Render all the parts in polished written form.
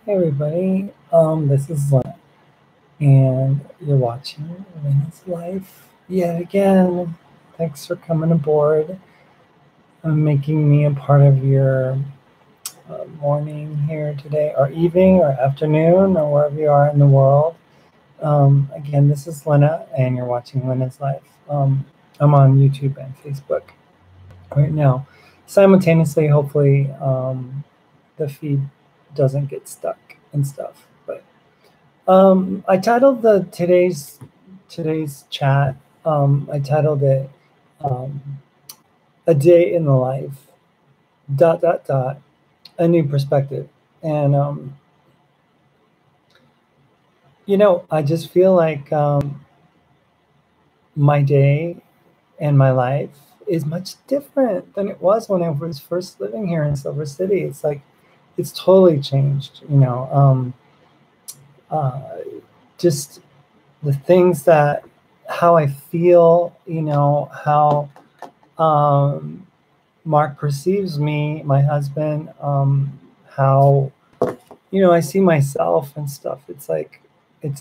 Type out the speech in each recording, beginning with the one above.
Hey everybody, this is Lynn, and you're watching Lynn's Life yet again. Thanks for coming aboard and making me a part of your morning here today, or evening, or afternoon, or wherever you are in the world. Again, this is Lena, and you're watching Lynn's Life. I'm on YouTube and Facebook right now. Simultaneously, hopefully, the feed doesn't get stuck and stuff, but I titled today's chat. I titled it um, "A Day in the Life." Dot dot dot. A new perspective, and I just feel like my day and my life is much different than it was when I was first living here in Silver City. It's like it's totally changed. Uh, just the things that how I feel, how um, Mark perceives me, my husband, how I see myself and stuff. It's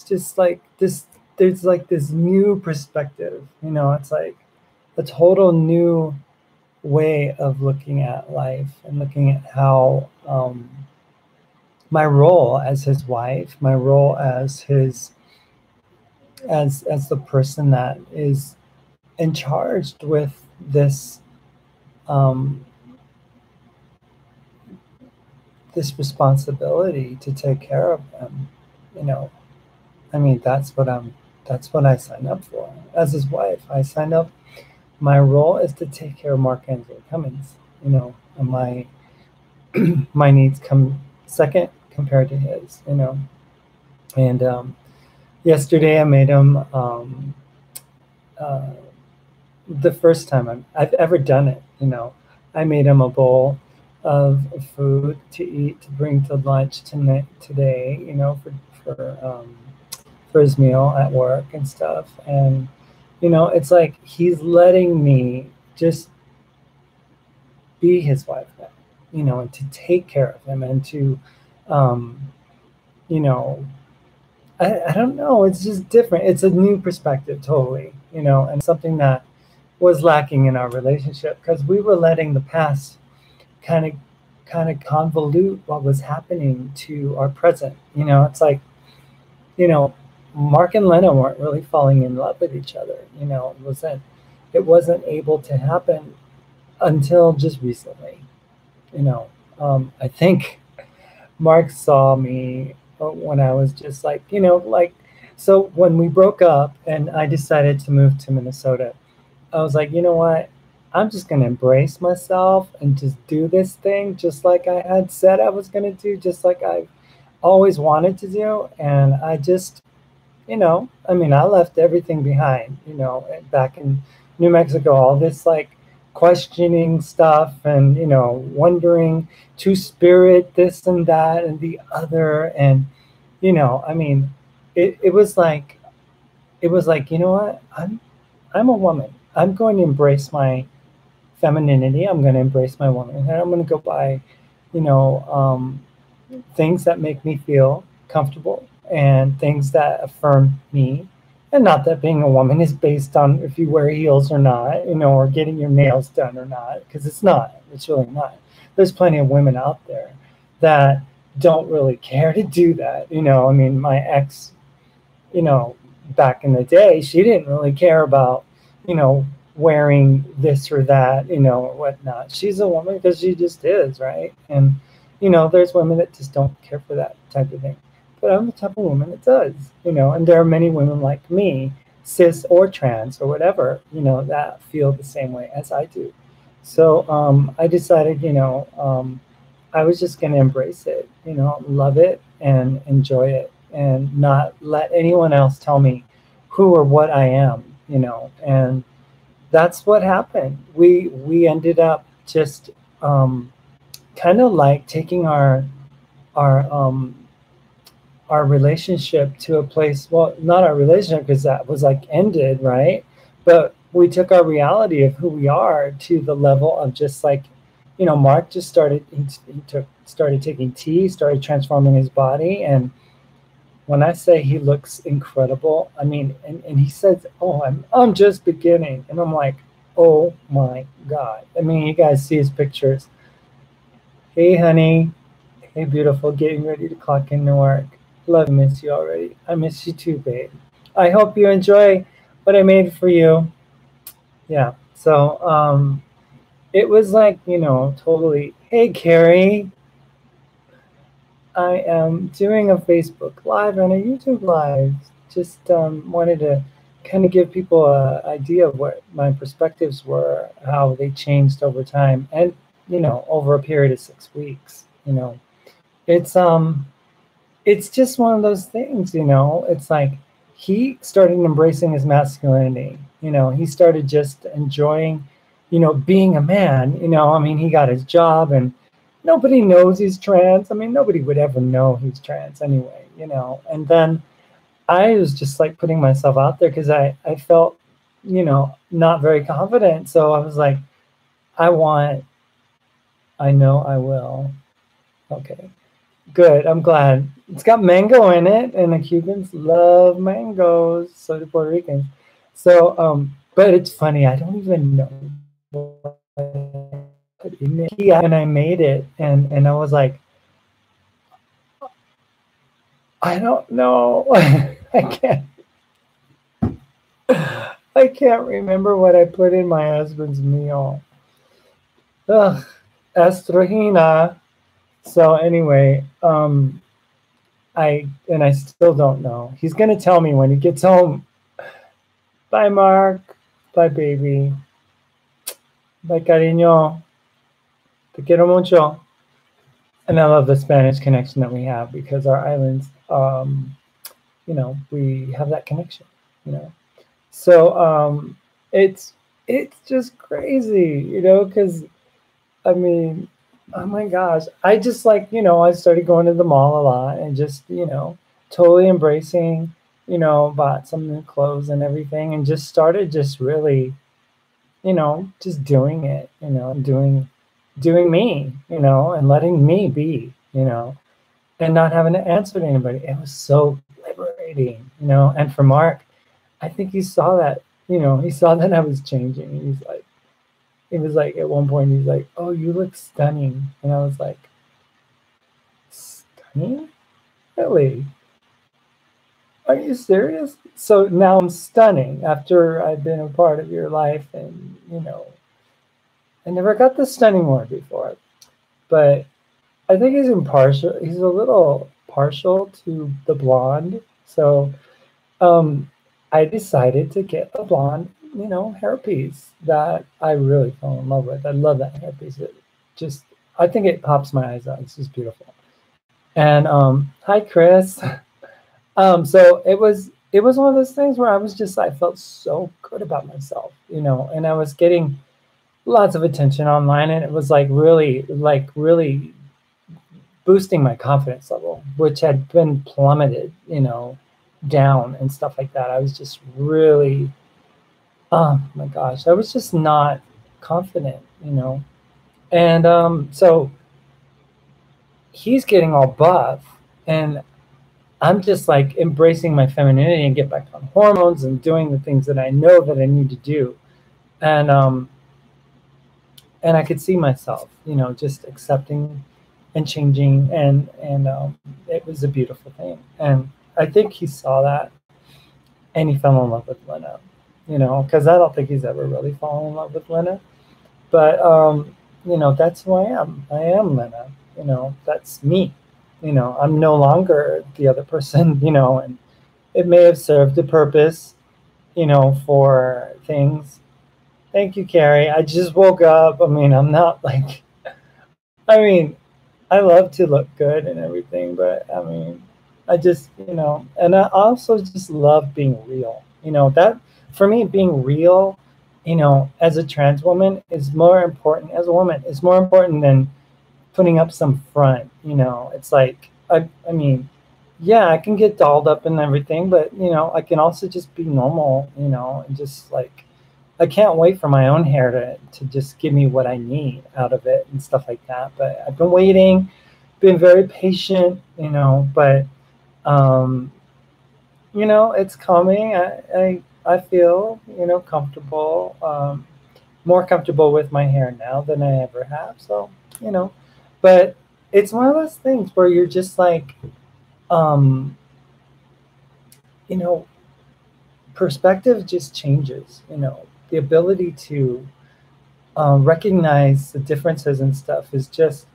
just like this. There's like this new perspective. It's like a total new way of looking at life and looking at how my role as his wife, my role as his as the person that is in charge with this um, this responsibility to take care of him. You know, I mean, that's what I signed up for. As his wife, I signed up. My role is to take care of Mark Angelo Cummings. And my needs come second compared to his. And yesterday I made him uh, the first time I've ever done it. I made him a bowl of food to eat to bring to lunch tonight today. For his meal at work and stuff. And it's like he's letting me just be his wife now. And to take care of him and to um, you know I don't know, it's just different. It's a new perspective totally, and something that was lacking in our relationship because we were letting the past kind of convolute what was happening to our present. It's like, you know, Mark and Lena weren't really falling in love with each other. It wasn't able to happen until just recently. I think Mark saw me when I was just like, so when we broke up and I decided to move to Minnesota, I was like, you know what? I'm just going to embrace myself and just do this thing just like I had said I was going to do, just like I always wanted to do. And I just, I mean, I left everything behind, back in New Mexico, all this like questioning stuff and, wondering to spirit this and that and the other. And, I mean, it was like, you know what? I'm a woman. I'm going to embrace my femininity. I'm going to embrace my womanhood. I'm going to go buy, you know, um, things that make me feel comfortable and things that affirm me. And not that being a woman is based on if you wear heels or not, or getting your nails done or not, because it's not. It's really not. There's plenty of women out there that don't really care to do that. I mean, my ex, you know, back in the day, she didn't really care about, wearing this or that, or whatnot. She's a woman because she just is, right? And, there's women that just don't care for that type of thing. But I'm the type of woman that does, and there are many women like me, cis or trans or whatever, that feel the same way as I do. So I decided, I was just going to embrace it, love it and enjoy it and not let anyone else tell me who or what I am, and that's what happened. We ended up just kind of like taking our um, our relationship to a place. Well, not our relationship because that was like ended, right? But we took our reality of who we are to the level of just like you know, Mark just started, started taking tea, started transforming his body. And when I say he looks incredible, I mean, and he says, "Oh, I'm just beginning," and I'm like, "Oh my God!" I mean, you guys see his pictures. Hey, honey. Hey, beautiful. Getting ready to clock into work. Love, miss you already. I miss you too, babe. I hope you enjoy what I made for you. Yeah. So, it was like, you know, totally. Hey, Carrie. I am doing a Facebook Live and a YouTube Live. Just wanted to kind of give people an idea of what my perspectives were, how they changed over time, and you know, over a period of 6 weeks. You know, it's um, it's just one of those things. You know, it's like he started embracing his masculinity. You know, he started just enjoying, you know, being a man. You know, I mean, he got his job and nobody knows he's trans. I mean, nobody would ever know he's trans anyway, you know. And then I was just like putting myself out there because I felt, you know, not very confident. So I was like, I want, I know I will. Okay, good. I'm glad. It's got mango in it, and the Cubans love mangoes. So do Puerto Ricans. So, but it's funny. I don't even know what I put in it. Yeah, and I made it, and I was like, I don't know. I can't. I can't remember what I put in my husband's meal. Ugh, estrogena. So anyway, I still don't know. He's gonna tell me when he gets home. Bye, Mark. Bye, baby. Bye, cariño. Te quiero mucho. And I love the Spanish connection that we have because our islands, you know, we have that connection. You know. So it's it's just crazy, you know, because I mean, oh my gosh, I just like, you know, I started going to the mall a lot and just, you know, totally embracing, you know, bought some new clothes and everything and just started just really, you know, just doing it, you know, doing me, you know, and letting me be, you know, and not having to answer to anybody. It was so liberating, you know, and for Mark, I think he saw that, you know, he saw that I was changing. He was like, at one point, he's like, "Oh, you look stunning." And I was like, "Stunning? Really? Are you serious?" So now I'm stunning after I've been a part of your life. And, you know, I never got the stunning word before, but I think he's impartial. He's a little partial to the blonde. So um, I decided to get a blonde, you know, hairpiece that I really fell in love with. I love that hairpiece. It just, I think it pops my eyes out. It's just beautiful. And hi, Chris. So it was one of those things where I was just, I felt so good about myself, you know, and I was getting lots of attention online, and it was like really boosting my confidence level, which had been plummeted, you know, down and stuff like that. I was just really, oh my gosh, I was just not confident, you know. And so he's getting all buff, and I'm just like embracing my femininity and get back on hormones and doing the things that I know that I need to do. And and I could see myself, you know, just accepting and changing, and it was a beautiful thing. And I think he saw that, and he fell in love with Lena, you know, because I don't think he's ever really fallen in love with Lena. But you know, that's who I am. I am Lena. You know, that's me. You know, I'm no longer the other person. You know, and it may have served a purpose, you know, for things. Thank you, Carrie. I just woke up. I mean, I'm not like, I mean, I love to look good and everything, but I mean, I just, you know, and I also just love being real. You know, that for me, being real, you know, as a trans woman is more important, as a woman, is more important than putting up some front. You know, it's like, I mean, yeah, I can get dolled up and everything, but, you know, I can also just be normal, you know, and just like, I can't wait for my own hair to just give me what I need out of it and stuff like that. But I've been waiting, been very patient, but um, it's coming. I feel, comfortable, more comfortable with my hair now than I ever have. So, but it's one of those things where you're just like, um, you know, perspective just changes, the ability to recognize the differences and stuff is just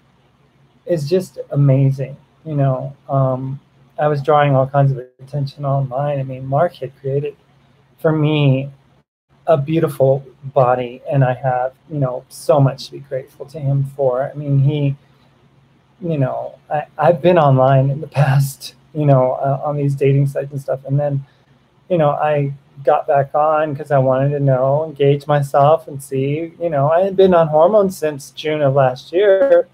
amazing. I was drawing all kinds of attention online. I mean, Mark had created for me a beautiful body, and I have, so much to be grateful to him for. I mean, I've been online in the past, on these dating sites and stuff, and then, I got back on because I wanted to engage myself and see, I had been on hormones since June of last year.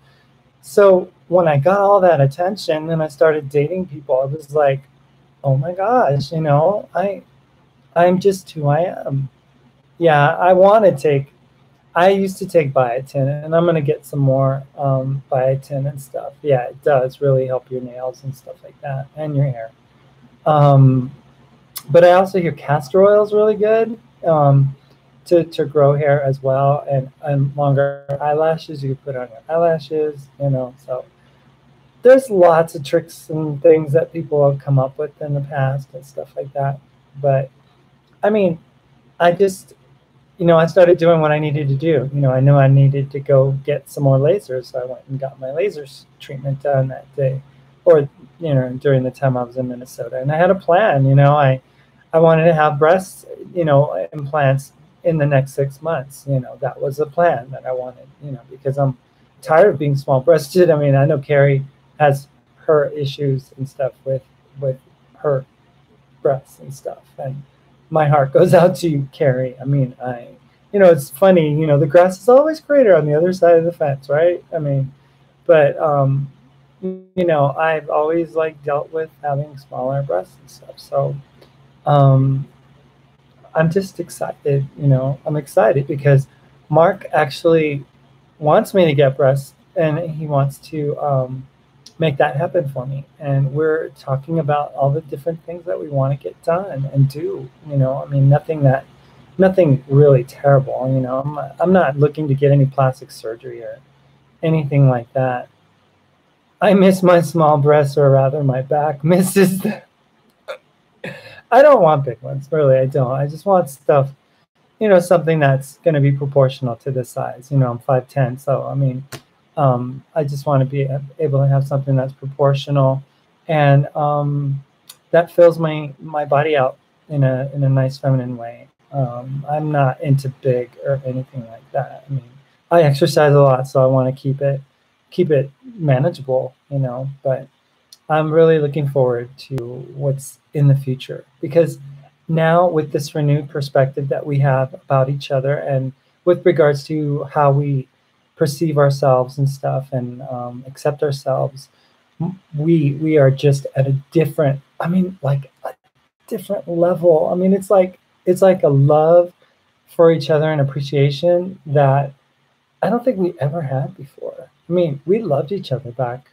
So when I got all that attention and I started dating people, I was like, oh my gosh, I'm just who I am. Yeah, I used to take biotin, and I'm going to get some more biotin and stuff. Yeah, it does really help your nails and stuff like that, and your hair. Um, but I also hear castor oil is really good to grow hair as well, and longer eyelashes. You can put on your eyelashes, So there's lots of tricks and things that people have come up with in the past and stuff like that. But I mean, I just, I started doing what I needed to do. I knew I needed to go get some more lasers, so I went and got my lasers treatment done that day, or during the time I was in Minnesota. And I had a plan. I wanted to have breast, implants in the next 6 months. That was a plan that I wanted. Because I'm tired of being small-breasted. I mean, I know Carrie has her issues and stuff with her breasts and stuff, and my heart goes out to you, Carrie. I mean, it's funny, the grass is always greener on the other side of the fence, right? I mean, but I've always dealt with having smaller breasts and stuff. So um, I'm just excited. I'm excited because Mark actually wants me to get breasts, and he wants to make that happen for me. And we're talking about all the different things that we want to get done and do. I mean, nothing really terrible. I'm not looking to get any plastic surgery or anything like that. I miss my small breasts, or rather, my back misses them. I don't want big ones, really. I don't. I just want stuff, something that's going to be proportional to the size. I'm 5'10", so I mean, I just want to be able to have something that's proportional, and that fills my body out in a nice feminine way. I'm not into big or anything like that. I mean, I exercise a lot, so I want to keep it manageable, But I'm really looking forward to what's in the future, because now with this renewed perspective that we have about each other, and with regards to how we perceive ourselves and stuff, and accept ourselves, we are just at a different, I mean, like a different level. I mean, it's like a love for each other and appreciation that I don't think we ever had before. I mean, we loved each other back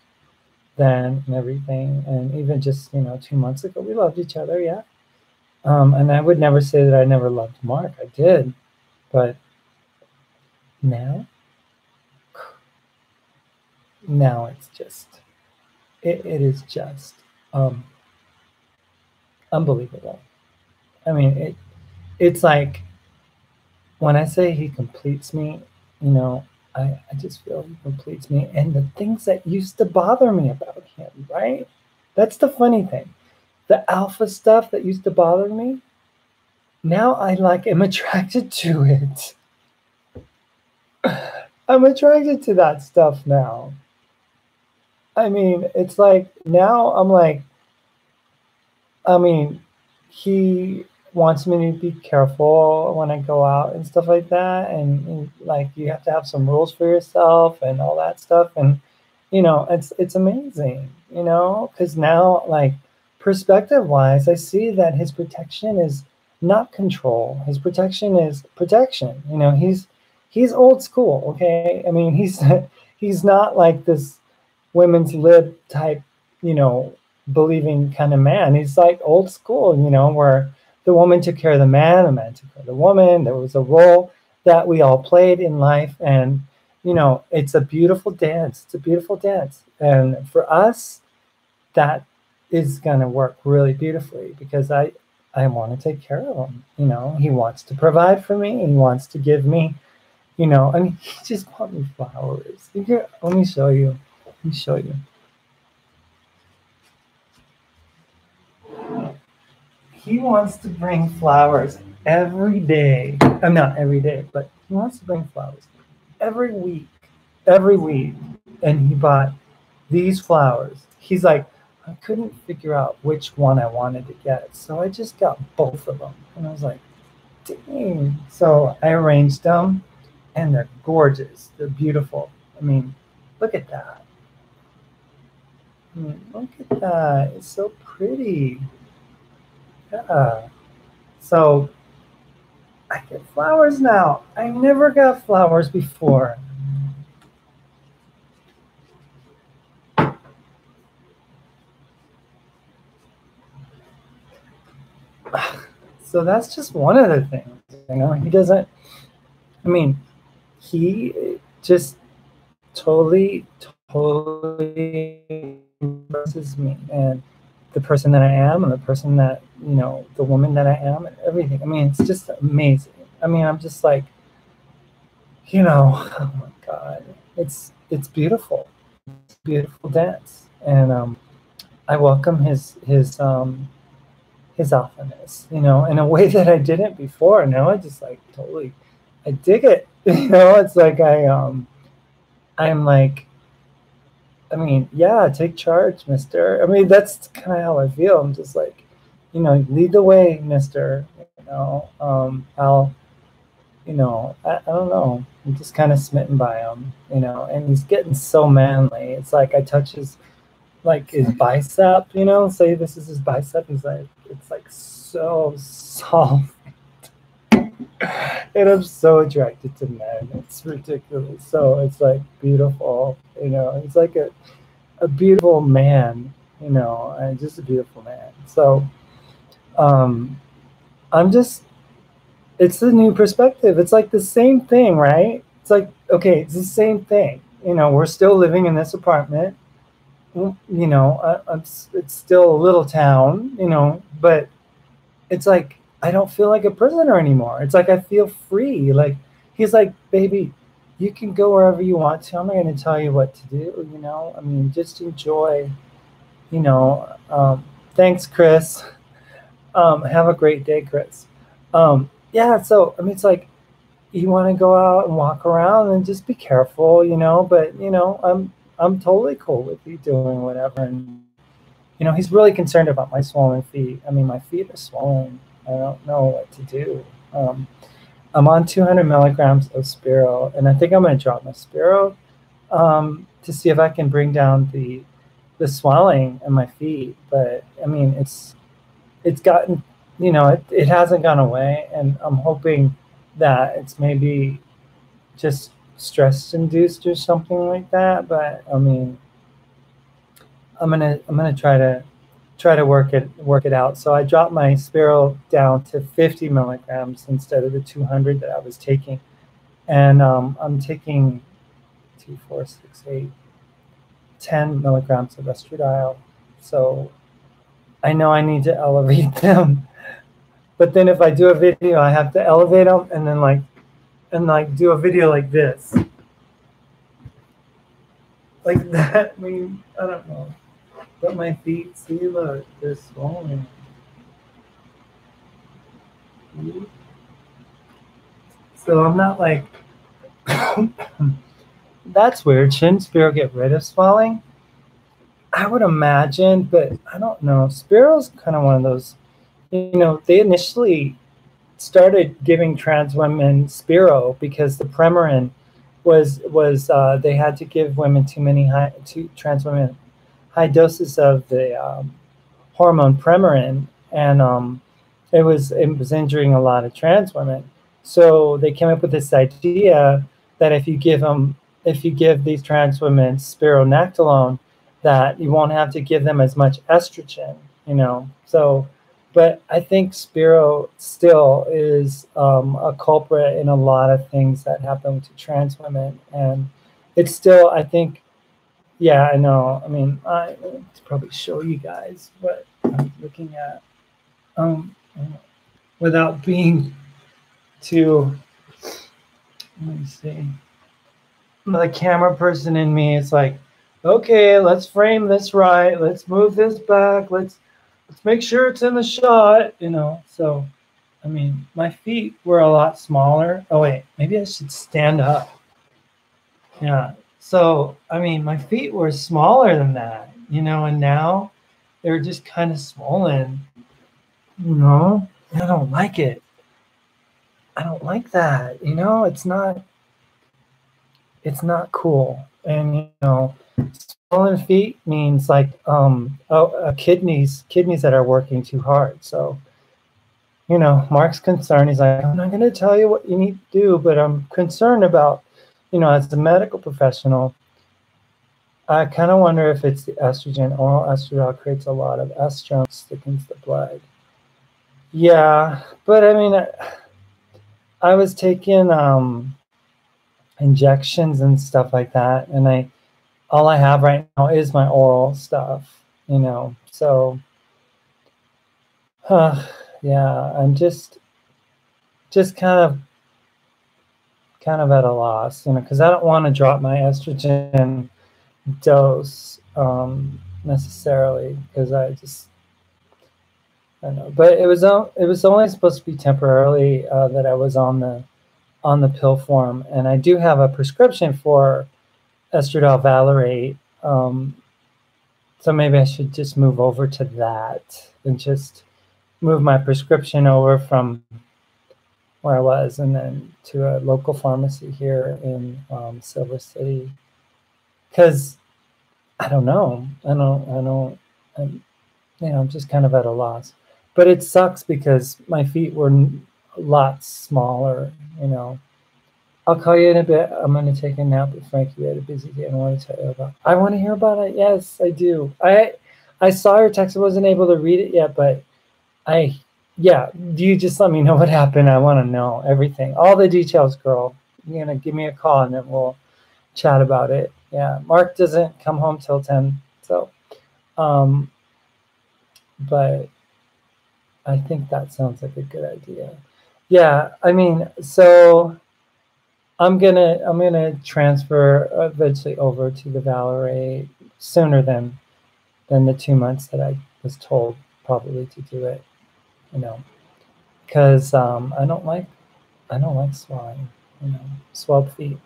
then and everything, and even just 2 months ago, we loved each other, yeah. And I would never say that I never loved Mark. I did, but now it's just it is just unbelievable. I mean, it's like when I say he completes me, I just feel he completes me. And the things that used to bother me about him, right? That's the funny thing. The alpha stuff that used to bother me, now I am attracted to it. I'm attracted to that stuff now. I mean, it's like now I'm like, I mean, he wants me to be careful when I go out and stuff like that. And like, you have to have some rules for yourself and all that stuff. And, it's amazing, because now, like, perspective wise, I see that his protection is not control. His protection is protection. You know, he's old school. Okay, I mean, he's not like this women's lib type, you know, believing kind of man. He's like old school, you know, where the woman took care of the man took care of the woman. There was a role that we all played in life, and you know, it's a beautiful dance. It's a beautiful dance, and for us, that is going to work really beautifully because I want to take care of him. You know, he wants to provide for me. He wants to give me, you know, I mean, he just bought me flowers. Let me show you. Let me show you. He wants to bring flowers every day. I'm not every day, but he wants to bring flowers every week. Every week. And he bought these flowers. He's like, I couldn't figure out which one I wanted to get. So I just got both of them. And I was like, dang. So I arranged them and they're gorgeous. They're beautiful. I mean, look at that. I mean, look at that. It's so pretty. Yeah. So I get flowers now. I never got flowers before. So that's just one of the things, you know. He doesn't. I mean, he just totally impresses me, and the person that I am, and the person that, you know, the woman that I am, and everything. I mean, it's just amazing. I mean, I'm just like, you know, oh my God, it's beautiful. It's a beautiful dance, and I welcome his alphaness, you know, in a way that I didn't before. Now I just like totally, I dig it. You know, it's like I'm like, I mean, yeah, take charge, mister. I mean, that's kind of how I feel. I'm just like, you know, lead the way, mister. You know, I'll, you know, I don't know. I'm just kind of smitten by him, you know, and he's getting so manly. It's like I touch his, like his bicep, you know, say this is his bicep. He's like, it's like so soft. And I'm so attracted to men. It's ridiculous. So it's like beautiful, you know. It's like a beautiful man, you know, and just a beautiful man. So I'm just, it's a new perspective. It's like the same thing, right? It's like, okay, it's the same thing. You know, we're still living in this apartment. You know, it's still a little town, you know, but it's like I don't feel like a prisoner anymore. It's like I feel free. Like he's like, baby, you can go wherever you want to. I'm not going to tell you what to do. You know, I mean, just enjoy. You know, thanks, Chris. Have a great day, Chris. Yeah. So I mean, it's like you want to go out and walk around and just be careful. You know, but you know, I'm totally cool with you doing whatever. And you know, he's really concerned about my swollen feet. I mean, my feet are swollen. I don't know what to do. I'm on 200 milligrams of Spiro, and I think I'm going to drop my Spiro to see if I can bring down the swelling in my feet. But I mean, it's gotten, you know, it hasn't gone away, and I'm hoping that it's maybe just stress induced or something like that. But I mean, I'm gonna try to work it out. So I dropped my Spiro down to 50 milligrams instead of the 200 that I was taking, and I'm taking 2, 4, 6, 8, 10 milligrams of estradiol. So I know I need to elevate them, but then if I do a video, I have to elevate them and then like do a video like this, like that. I mean, I don't know. But my feet, see, look, they're swollen. So I'm not like, that's weird. Shouldn't Spiro get rid of swelling? I would imagine, but I don't know. Spiro's kind of one of those, you know, they initially started giving trans women Spiro because the Premarin was they had to give women trans women high doses of the hormone Premarin, and it was injuring a lot of trans women. So they came up with this idea that if you give these trans women spironolactone, that you won't have to give them as much estrogen, you know. So, but I think Spiro still is a culprit in a lot of things that happen to trans women, and it's still, I think, yeah, I know. I mean, I probably show you guys what I'm looking at, um, without being too. Let me see. The camera person in me is like, okay, let's frame this right. Let's move this back. Let's make sure it's in the shot, you know. So, I mean, my feet were a lot smaller. Oh wait, maybe I should stand up. Yeah. So, I mean, my feet were smaller than that, you know, and now they're just kind of swollen. You know, I don't like it. I don't like that. You know, it's not cool. And you know, swollen feet means like kidneys that are working too hard. So, you know, Mark's concerned. He's like, I'm not going to tell you what you need to do, but I'm concerned about, you know, as a medical professional, I kind of wonder if it's the estrogen. Oral estradiol creates a lot of estrone sticking to the blood. Yeah, but I mean, I was taking injections and stuff like that, and all I have right now is my oral stuff, you know. So, yeah, I'm just kind of at a loss, you know, because I don't want to drop my estrogen dose necessarily, because I don't know. But it was only supposed to be temporarily that I was on the pill form, and I do have a prescription for estradiol valerate. So maybe I should just move over to that and just move my prescription over from where I was and then to a local pharmacy here in Silver City. Because I don't know. I'm, you know, I'm just kind of at a loss. But it sucks because my feet were a lot smaller, you know. I'll call you in a bit. I'm going to take a nap with Frankie. We had a busy day, and I want to tell you about. I want to hear about it. Yes, I do. I saw your text. I wasn't able to read it yet, but yeah. Do you just let me know what happened? I want to know everything, all the details, girl. You're gonna give me a call, and then we'll chat about it. Yeah, Mark doesn't come home till 10, so, um, but I think that sounds like a good idea. Yeah, I mean, so. I'm gonna transfer eventually over to the Valerate sooner than the 2 months that I was told probably to do it, you know, because I don't like swelling, you know, swelled feet.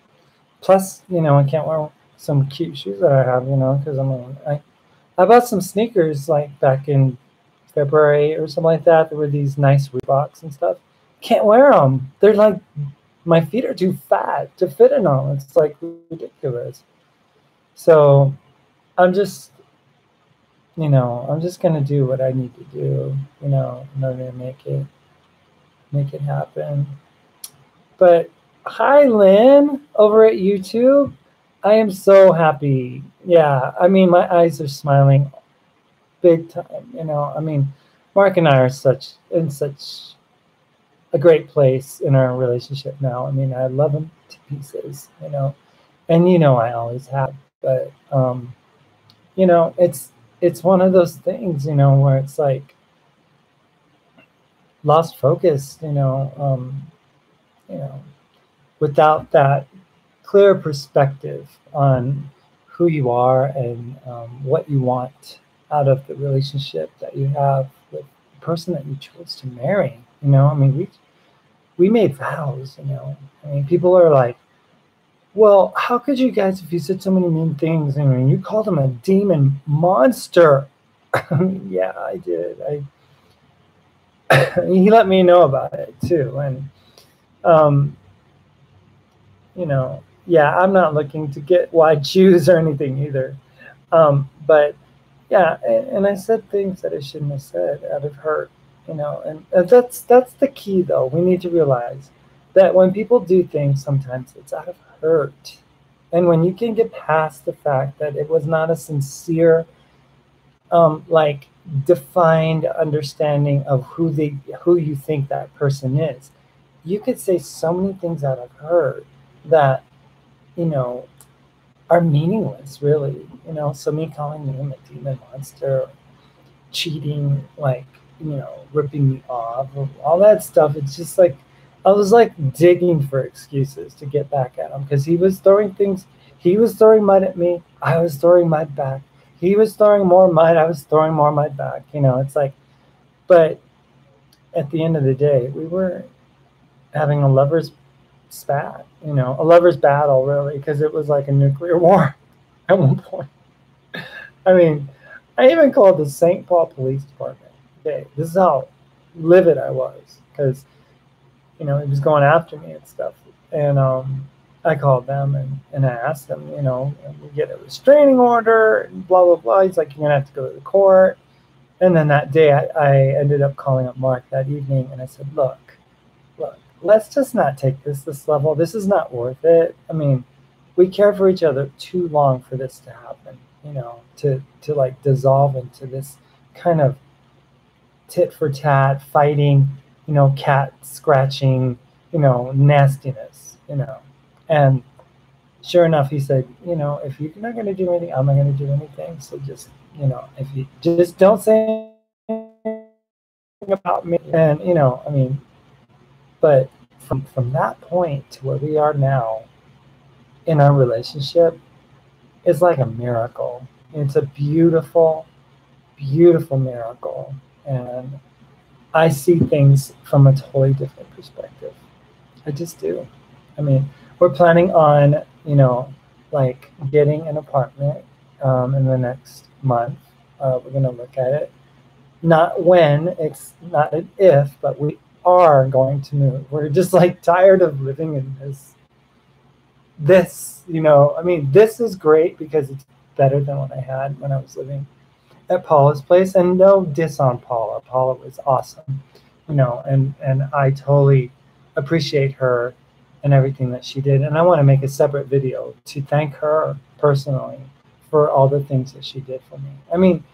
Plus, you know, I can't wear some cute shoes that I have, you know, because I bought some sneakers like back in February or something like that. There were these nice Reeboks and stuff. Can't wear them. They're like my feet are too fat to fit in them. It's like ridiculous. So I'm just, you know, I'm just gonna do what I need to do, you know, in order to make it happen. But hi, Lynn, over at YouTube. I am so happy. Yeah, I mean, my eyes are smiling big time. You know, I mean, Mark and I are in such a great place in our relationship now. I mean, I love him to pieces, you know, and you know I always have. But you know, it's one of those things, you know, where it's like lost focus, you know, without that clear perspective on who you are and what you want out of the relationship that you have with the person that you chose to marry. You know, I mean, we made vows. You know, I mean, people are like, "Well, how could you guys, if you said so many mean things? I mean, you called him a demon monster." I mean, yeah, I did. He let me know about it too, and um, you know, yeah, I'm not looking to get wide shoes or anything either. But yeah, and I said things that I shouldn't have said out of hurt, you know, and that's the key though. We need to realize that when people do things, sometimes it's out of hurt. And when you can get past the fact that it was not a sincere, like defined understanding of who you think that person is, you could say so many things out of hurt that, you know, are meaningless, really. You know, so me calling him a demon monster, cheating, like, you know, ripping me off, all that stuff. It's just like I was like digging for excuses to get back at him because he was throwing things. He was throwing mud at me. I was throwing mud back. He was throwing more mud. I was throwing more mud back. You know, it's like, but at the end of the day, we were having a lover's spat. You know, a lover's battle, really, because it was like a nuclear war at one point. I mean, I even called the St. Paul Police Department. Okay, this is how livid I was because, you know, he was going after me and stuff. And I called them and I asked them, you know, we get a restraining order and blah, blah, blah. He's like, you're going to have to go to the court. And then that day I ended up calling up Mark that evening and I said, look, let's just not take this level. This is not worth it. I mean, we care for each other too long for this to happen, you know, to like dissolve into this kind of tit for tat fighting, you know, cat scratching, you know, nastiness, you know. And sure enough, he said, you know, if you're not going to do anything, I'm not going to do anything. So just, you know, if you just don't say anything about me. And, you know, I mean, but from that point to where we are now in our relationship, it's like a miracle. It's a beautiful, beautiful miracle. And I see things from a totally different perspective. I just do. I mean, we're planning on, you know, like getting an apartment in the next month. We're going to look at it. Not when, it's not an if, but we are going to move. We're just like tired of living in this, you know, I mean, this is great because it's better than what I had when I was living at Paula's place. And no diss on Paula. Paula was awesome, you know, and I totally appreciate her and everything that she did. And I want to make a separate video to thank her personally for all the things that she did for me. I mean,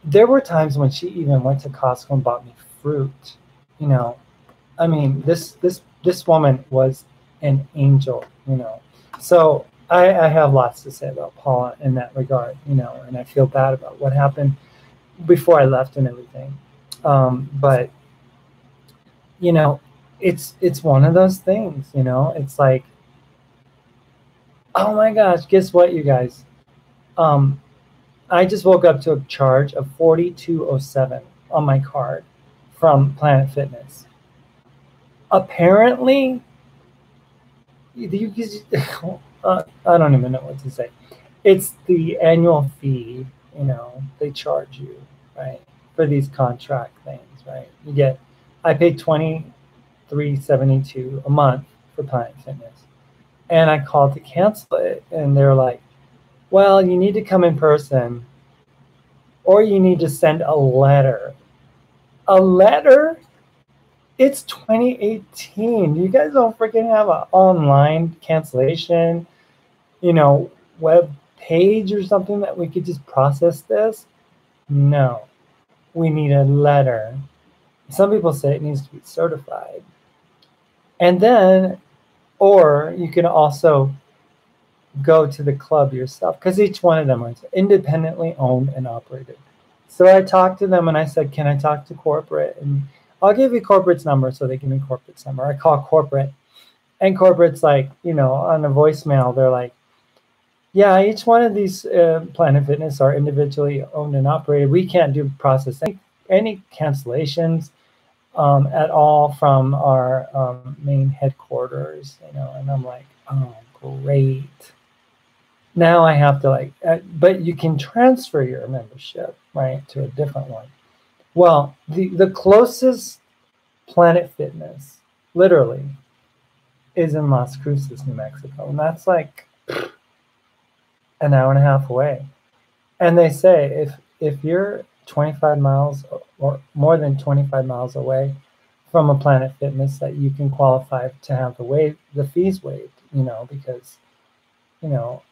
there were times when she even went to Costco and bought me fruit, you know. I mean, this woman was an angel, you know. So I have lots to say about Paula in that regard, you know, and I feel bad about what happened before I left and everything. But you know, it's one of those things, you know. It's like, oh my gosh, guess what, you guys? I just woke up to a charge of 4207 on my card from Planet Fitness. Apparently, I don't even know what to say. It's the annual fee, you know, they charge you, right, for these contract things, right? I paid $23.72 a month for Planet Fitness, and I called to cancel it, and they're like, well, you need to come in person, or you need to send a letter. A letter? It's 2018. You guys don't freaking have an online cancellation, you know, web page or something that we could just process this? No, we need a letter. Some people say it needs to be certified. And then, or you can also go to the club yourself, because each one of them are independently owned and operated. So I talked to them and I said, can I talk to corporate? And I'll give you corporate's number. So they give me corporate's number. I call corporate, and corporate's like, you know, on the voicemail, they're like, yeah, each one of these Planet Fitness are individually owned and operated. We can't process any cancellations at all from our main headquarters, you know. And I'm like, oh, great. Now I have to but you can transfer your membership, right, to a different one. Well, the closest Planet Fitness, literally, is in Las Cruces, New Mexico. And that's like an hour and a half away. And they say if you're 25 miles or more than 25 miles away from a Planet Fitness that you can qualify to have the fees waived, you know, because, you know,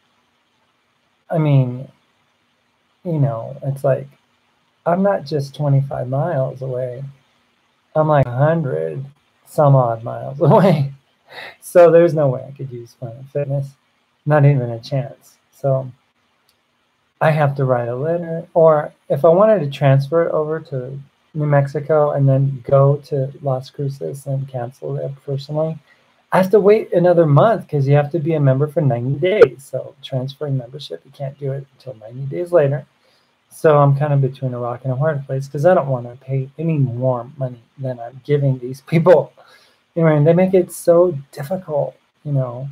I mean, you know, it's like I'm not just 25 miles away. I'm like 100 some odd miles away. So there's no way I could use Planet Fitness. Not even a chance. So I have to write a letter. Or if I wanted to transfer it over to New Mexico and then go to Las Cruces and cancel it personally, I have to wait another month because you have to be a member for 90 days. So transferring membership, you can't do it until 90 days later. So I'm kind of between a rock and a hard place because I don't want to pay any more money than I'm giving these people. Anyway, and they make it so difficult, you know.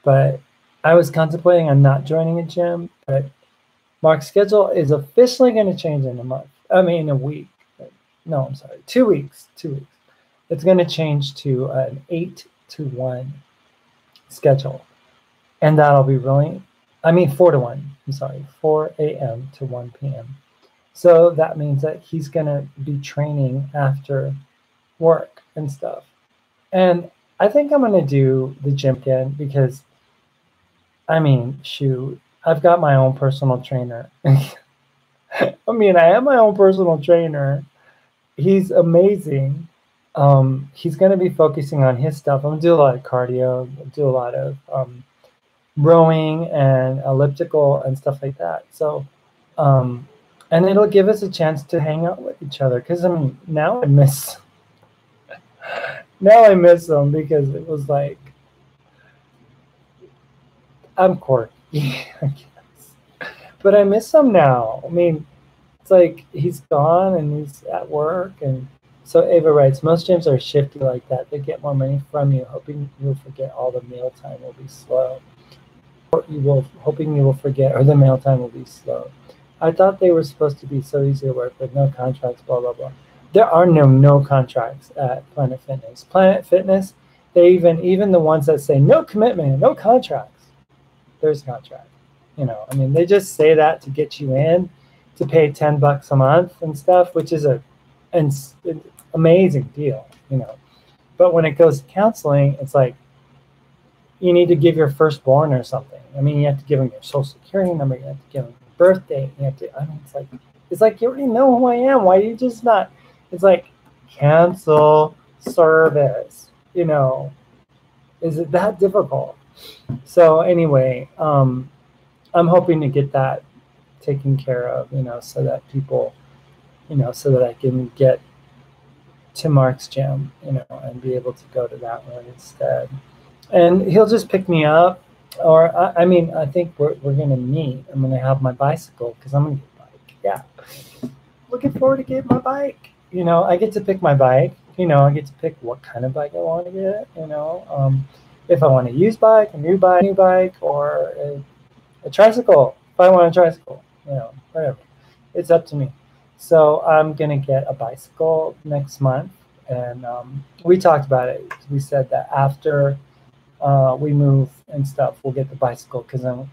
But I was contemplating on not joining a gym, but Mark's schedule is officially going to change in a month. I mean, a week. No, I'm sorry, 2 weeks. 2 weeks. It's going to change to an 8 to 1 schedule, and that'll be really. I mean, 4 to 1. I'm sorry, 4 a.m. to 1 p.m. So that means that he's going to be training after work and stuff. And I think I'm going to do the gym again because, I mean, shoot, I've got my own personal trainer. I mean, I have my own personal trainer. He's amazing. He's going to be focusing on his stuff. I'm going to do a lot of cardio, do a lot of rowing and elliptical and stuff like that. So, and it'll give us a chance to hang out with each other. Because, I mean, now I miss them because it was like, I'm quirky, I guess. But I miss him now. I mean, it's like he's gone and he's at work. And so Ava writes, most gyms are shifty like that. They get more money from you, hoping you'll forget all the meal time will be slow. Hoping you will forget, or the meal time will be slow. I thought they were supposed to be so easy to work with, no contracts, blah, blah, blah. There are no contracts at Planet Fitness. Planet Fitness, they even the ones that say no commitment, no contracts, there's a contract. You know, I mean, they just say that to get you in, to pay $10 a month and stuff, which is an amazing deal, you know. But when it goes to counseling, it's like you need to give your firstborn or something. I mean, you have to give them your social security number, you have to give them your birthday, you have to. I mean, it's like you already know who I am. Why are you just not? It's like cancel service. You know, is it that difficult? So anyway, I'm hoping to get that taken care of, you know, so that people, you know, so that I can get to Mark's gym, you know, and be able to go to that one instead. And he'll just pick me up, or I mean, I think we're going to meet. I'm going to have my bicycle because I'm going to get a bike. Yeah, looking forward to getting my bike. You know, I get to pick my bike. You know, I get to pick what kind of bike I want to get. You know, if I want a used bike, a new bike, or a tricycle. If I want a tricycle, you know, whatever. It's up to me. So I'm going to get a bicycle next month. And we talked about it. We said that after we move and stuff, we'll get the bicycle because I don't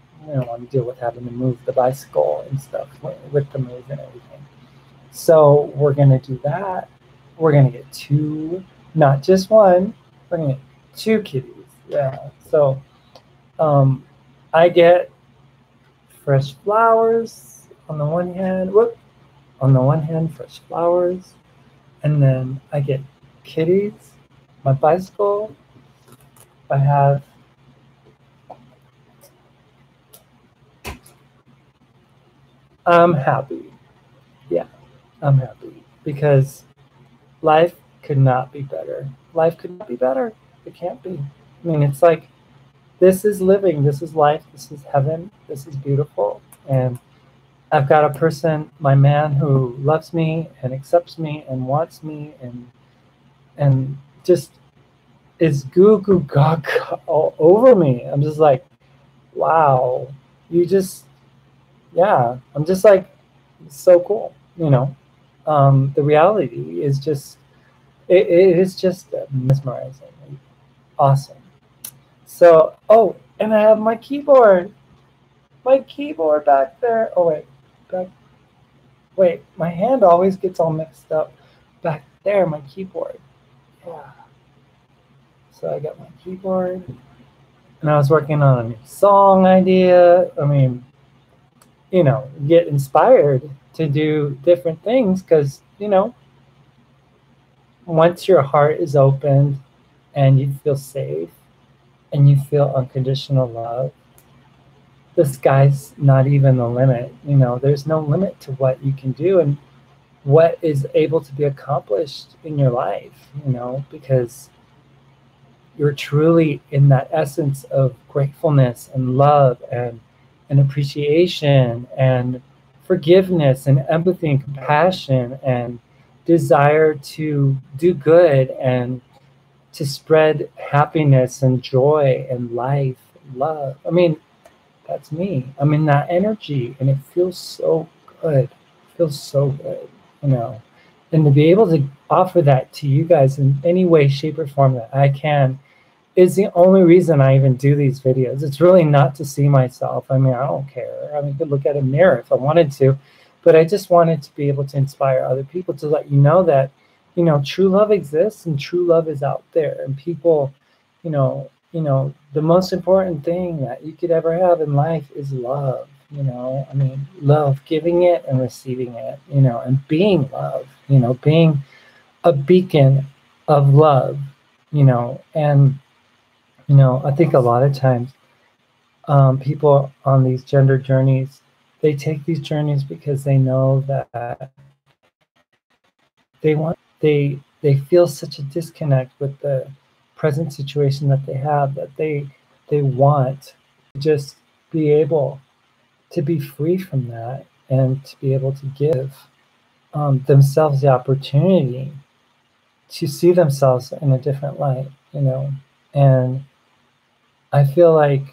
want to deal with having to move the bicycle and stuff with the move and everything. So we're going to do that. We're going to get 2, not just 1. We're going to get 2 kitties. Yeah. So I get fresh flowers on the one hand. Fresh flowers. And then I get kitties, my bicycle. I have I'm happy. Yeah, I'm happy because life could not be better. Life could not be better. It can't be. I mean, it's like this is living, this is life, this is heaven, this is beautiful. And I've got a person, my man, who loves me and accepts me and wants me and just is goo goo gaga all over me. I'm just like, wow, you just, yeah, I'm just like, so cool, you know. The reality is just, it is just mesmerizing, awesome. So, oh, and I have my keyboard back there. Oh wait, back. Wait, my hand always gets all mixed up back there, my keyboard. Yeah. So I got my keyboard, and I was working on a new song idea. I mean, you know, get inspired to do different things because, you know, once your heart is opened and you feel safe and you feel unconditional love, the sky's not even the limit. You know, there's no limit to what you can do and what is able to be accomplished in your life, you know, because you're truly in that essence of gratefulness and love and appreciation and forgiveness and empathy and compassion and desire to do good and to spread happiness and joy and life, love. I mean, that's me. I'm in that energy and it feels so good. It feels so good, you know. And to be able to offer that to you guys in any way, shape, or form that I can is the only reason I even do these videos. It's really not to see myself. I mean, I don't care. I mean, I could look at a mirror if I wanted to, but I just wanted to be able to inspire other people to let you know that, you know, true love exists and true love is out there. And people, the most important thing that you could ever have in life is love. You know, I mean, love, giving it and receiving it, you know, and being love, you know, being a beacon of love, you know, and you know, I think a lot of times people on these gender journeys, they take these journeys because they know that they feel such a disconnect with the present situation that they have that they want to just be able to be free from that and to be able to give themselves the opportunity to see themselves in a different light, you know, and I feel like,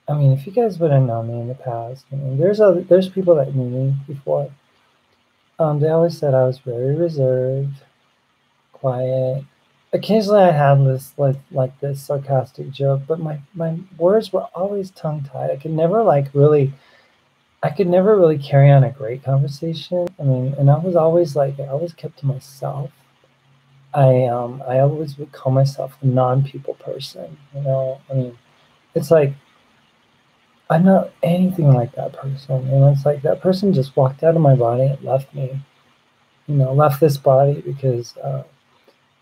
I mean, if you guys would have known me in the past, I mean, there's people that knew me before. They always said I was very reserved, quiet. Occasionally, I had this like this sarcastic joke, but my words were always tongue tied. I could never really carry on a great conversation. I mean, and I was always like, I always kept to myself. I always would call myself a non-people person. You know, I mean, it's like I'm not anything like that person. And it's like that person just walked out of my body and left me, you know, left this body because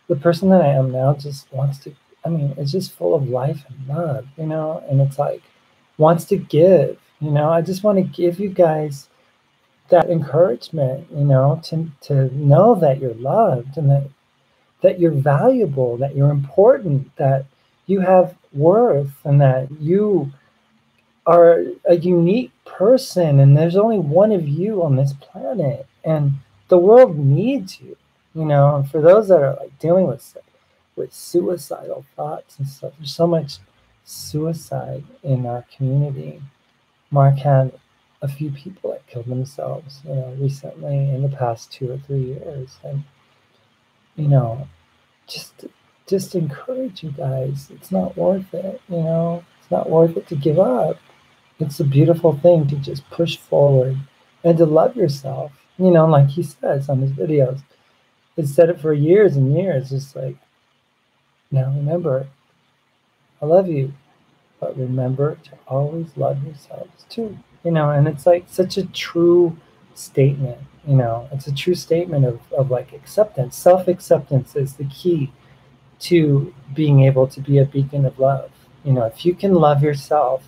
the person that I am now just wants to, I mean, it's just full of life and love, you know, and it's like wants to give, you know. I just want to give you guys that encouragement, you know, to know that you're loved and that you're valuable, that you're important, that you have worth and that you are a unique person and there's only one of you on this planet and the world needs you, you know. And for those that are like dealing with suicidal thoughts and stuff, there's so much suicide in our community. Mark had a few people that killed themselves, you know, recently in the past 2 or 3 years. And you know, just just encourage you guys, it's not worth it, you know. It's not worth it to give up. It's a beautiful thing to just push forward and to love yourself. You know, like he says on his videos, he's said it for years and years. Just like, now remember, I love you, but remember to always love yourselves too. You know, and it's like such a true statement. You know, it's a true statement of like acceptance. Self acceptance is the key to being able to be a beacon of love. You know, if you can love yourself,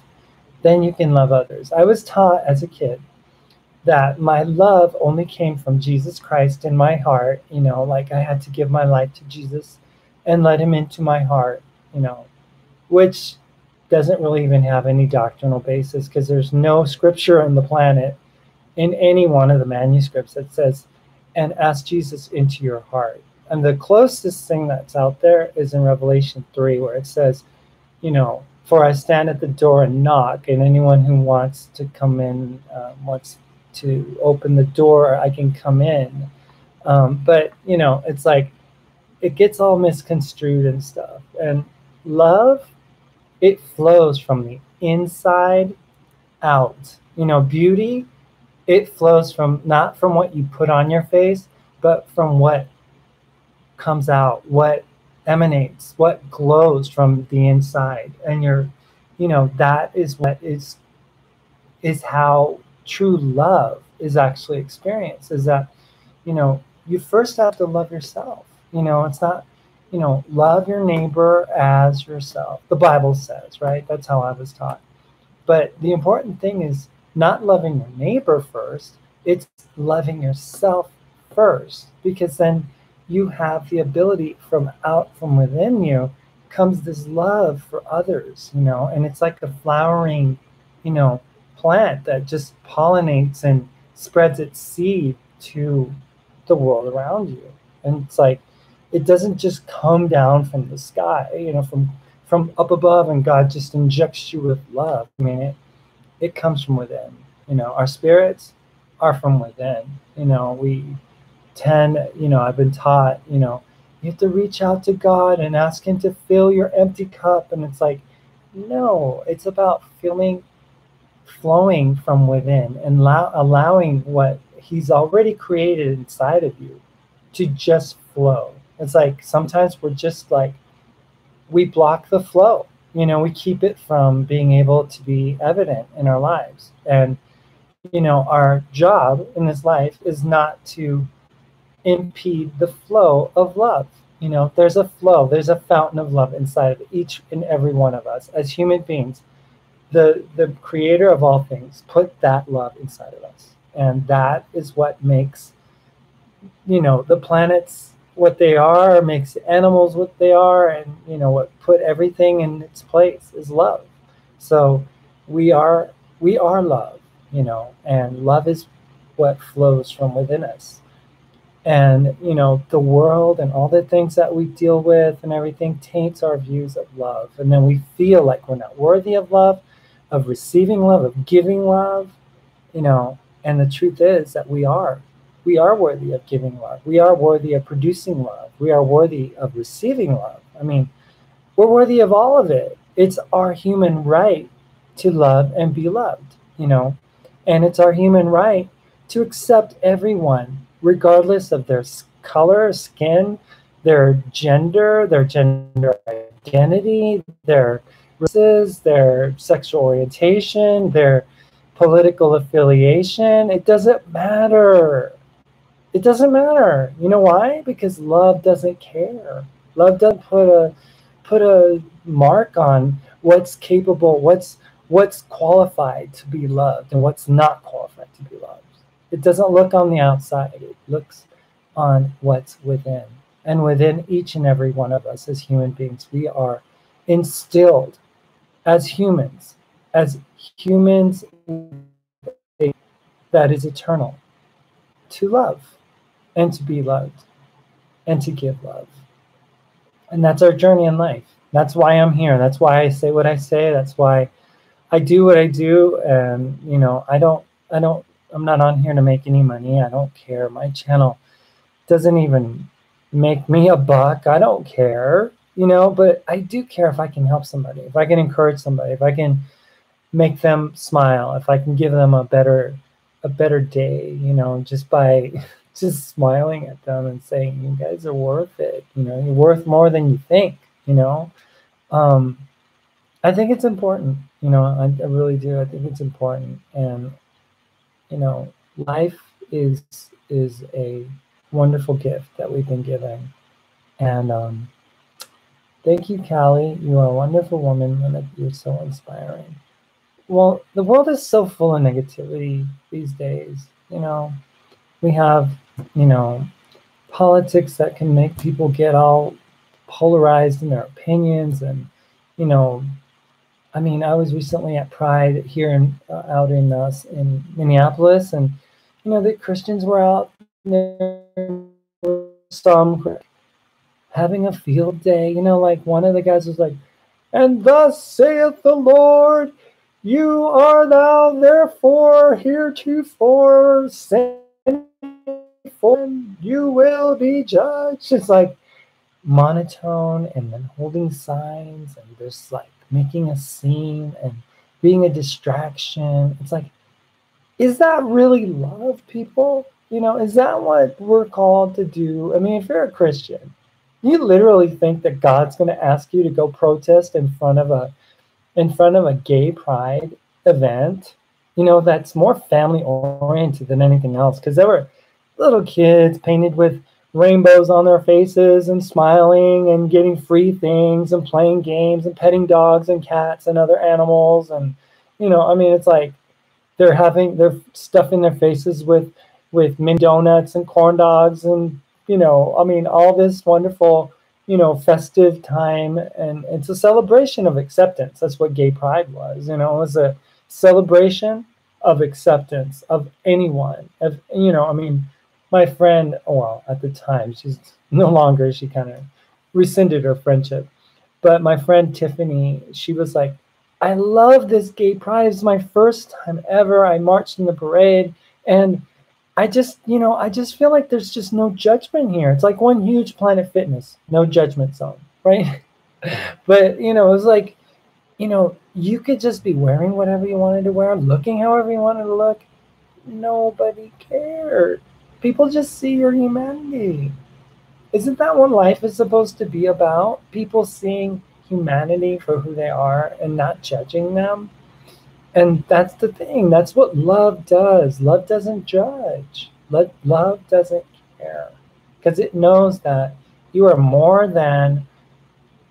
then you can love others. I was taught as a kid that my love only came from Jesus Christ in my heart. You know, like I had to give my life to Jesus and let him into my heart, you know, which doesn't really even have any doctrinal basis because there's no scripture on the planet in any one of the manuscripts that says, and ask Jesus into your heart. And the closest thing that's out there is in Revelation 3, where it says, you know, for I stand at the door and knock, and anyone who wants to come in, wants to open the door, I can come in. But, you know, it's like, it gets all misconstrued and stuff. And love, it flows from the inside out. You know, beauty, it flows from, not from what you put on your face, but from what comes out, what emanates, what glows from the inside. And you're, that is what is how true love is actually experienced, is that, you first have to love yourself. It's not, love your neighbor as yourself. The Bible says, right? That's how I was taught. But the important thing is not loving your neighbor first, it's loving yourself first, because then you have the ability, from out from within you comes this love for others, and it's like a flowering, plant that just pollinates and spreads its seed to the world around you. And it's like, it doesn't just come down from the sky, from up above, and God just injects you with love. I mean, it comes from within. Our spirits are from within. We tend, I've been taught, you have to reach out to God and ask him to fill your empty cup. And it's like, no, it's about flowing from within and allowing what he's already created inside of you to just flow. It's like sometimes we're just like, we block the flow. We keep it from being able to be evident in our lives. And, our job in this life is not to impede the flow of love. There's a flow, there's a fountain of love inside of each and every one of us as human beings. The creator of all things put that love inside of us. And that is what makes, the planets what they are, makes animals what they are, and what put everything in its place is love. So we are love, and love is what flows from within us. And the world and all the things that we deal with and everything taints our views of love, and then we feel like we're not worthy of love, of receiving love, of giving love. And the truth is that we are worthy of giving love. We are worthy of producing love. We are worthy of receiving love. I mean, we're worthy of all of it. It's our human right to love and be loved, and it's our human right to accept everyone, regardless of their color, skin, their gender identity, their races, their sexual orientation, their political affiliation. It doesn't matter. It doesn't matter. You know why? Because love doesn't care. Love doesn't put a mark on what's capable, what's qualified to be loved and what's not qualified to be loved. It doesn't look on the outside. It looks on what's within. And within each and every one of us as human beings, we are instilled as humans that is eternal, to love and to be loved and to give love. And that's our journey in life. That's why I'm here. That's why I say what I say. That's why I do what I do. And I'm not on here to make any money. I don't care. My channel doesn't even make me a buck. I don't care, but I do care if I can help somebody, if I can encourage somebody, if I can make them smile, if I can give them a better day, just by just smiling at them and saying, you guys are worth it. You're worth more than you think, I think it's important, I really do. I think it's important. And, life is a wonderful gift that we've been given. And thank you, Callie. You are a wonderful woman, and you're so inspiring. Well, the world is so full of negativity these days. We have, politics that can make people get all polarized in their opinions. And, I was recently at Pride here out in Minneapolis, and, the Christians were out there, some having a field day. Like one of the guys was like, "And thus saith the Lord, you are thou therefore heretofore sent for, you will be judged." It's like monotone, and then holding signs, and there's like making a scene and being a distraction. It's like, is that really love, people? You know, is that what we're called to do? I mean, if you're a Christian, you literally think that God's going to ask you to go protest in front of a gay pride event, you know, that's more family oriented than anything else. Because there were little kids painted with rainbows on their faces and smiling and getting free things and playing games and petting dogs and cats and other animals. And, you know, I mean, it's like they're stuffing their faces with mini donuts and corn dogs and, you know, I mean, all this wonderful, you know, festive time, and it's a celebration of acceptance. That's what gay pride was. You know, it was a celebration of acceptance of anyone. Of, you know, I mean, my friend, well, at the time, she's no longer, she kind of rescinded her friendship. But my friend Tiffany, she was like, I love this gay pride. It's my first time ever. I marched in the parade, and I just, you know, I just feel like there's just no judgment here. It's like one huge Planet Fitness, no judgment zone, right? But, you know, it was like, you know, you could just be wearing whatever you wanted to wear, looking however you wanted to look. Nobody cared. People just see your humanity. Isn't that what life is supposed to be about? People seeing humanity for who they are and not judging them. And that's the thing. That's what love does. Love doesn't judge. Love doesn't care. Because it knows that you are more than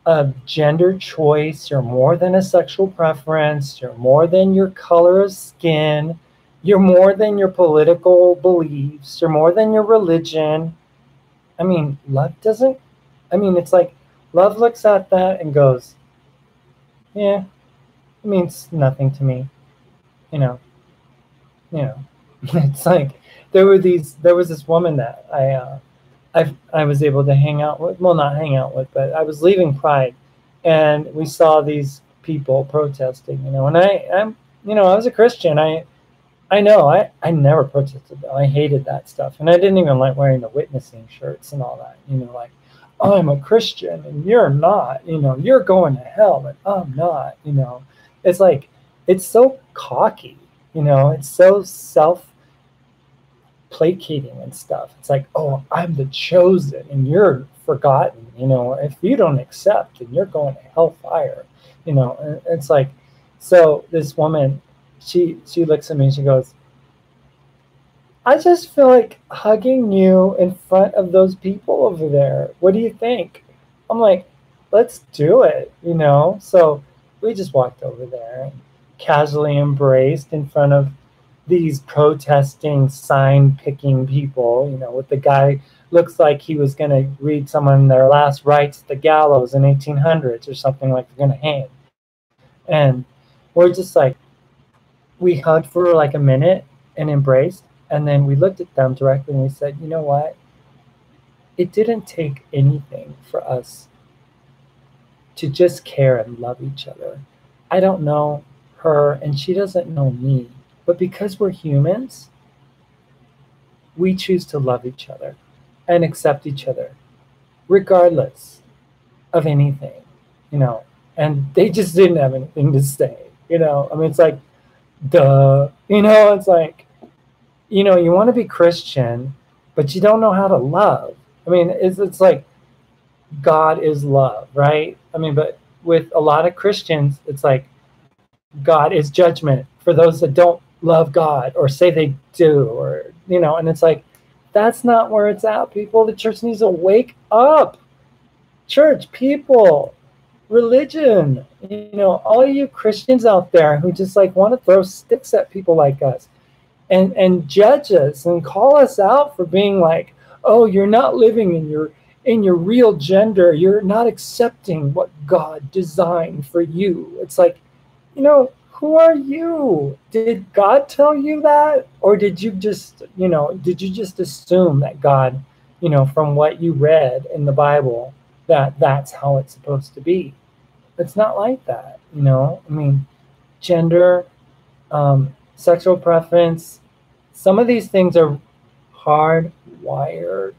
a gender choice. You're more than a sexual preference. You're more than your color of skin. You're more than your political beliefs. You're more than your religion. I mean, love doesn't, I mean, it's like love looks at that and goes, yeah, it means nothing to me. You know, you know, it's like there was this woman that I was able to hang out with, well, not hang out with, but I was leaving Pride, and we saw these people protesting, you know, and I'm, you know, I was a Christian. I know I never protested though. I hated that stuff, and I didn't even like wearing the witnessing shirts and all that. You know, like I'm a Christian and you're not. You know, you're going to hell and I'm not. You know, it's like it's so cocky. You know, it's so self placating and stuff. It's like, oh, I'm the chosen and you're forgotten. You know, if you don't accept, then you're going to hellfire. You know, and it's like, so this woman, she looks at me and she goes, I just feel like hugging you in front of those people over there. What do you think? I'm like, let's do it, you know? So we just walked over there and casually embraced in front of these protesting, sign picking people, you know, with the guy looks like he was going to read someone their last rites at the gallows in 1800s or something, like they're going to hang. And we're just like, we hugged for like a minute and embraced. And then we looked at them directly and we said, you know what? It didn't take anything for us to just care and love each other. I don't know her and she doesn't know me, but because we're humans, we choose to love each other and accept each other, regardless of anything, you know. And they just didn't have anything to say, you know. I mean, it's like, duh, you know, it's like, you know, you want to be Christian, but you don't know how to love. I mean, it's like God is love, right? I mean, but with a lot of Christians, it's like God is judgment for those that don't love God or say they do, or, you know, and it's like, that's not where it's at, people. The church needs to wake up. Church, people, religion, you know, all you Christians out there who just like want to throw sticks at people like us and judge us and call us out for being like, oh, you're not living in your real gender, you're not accepting what God designed for you. It's like, you know, who are you? Did God tell you that? Or did you just, you know, did you just assume that God, you know, from what you read in the Bible, that that's how it's supposed to be? It's not like that, you know. I mean, gender, sexual preference, some of these things are hardwired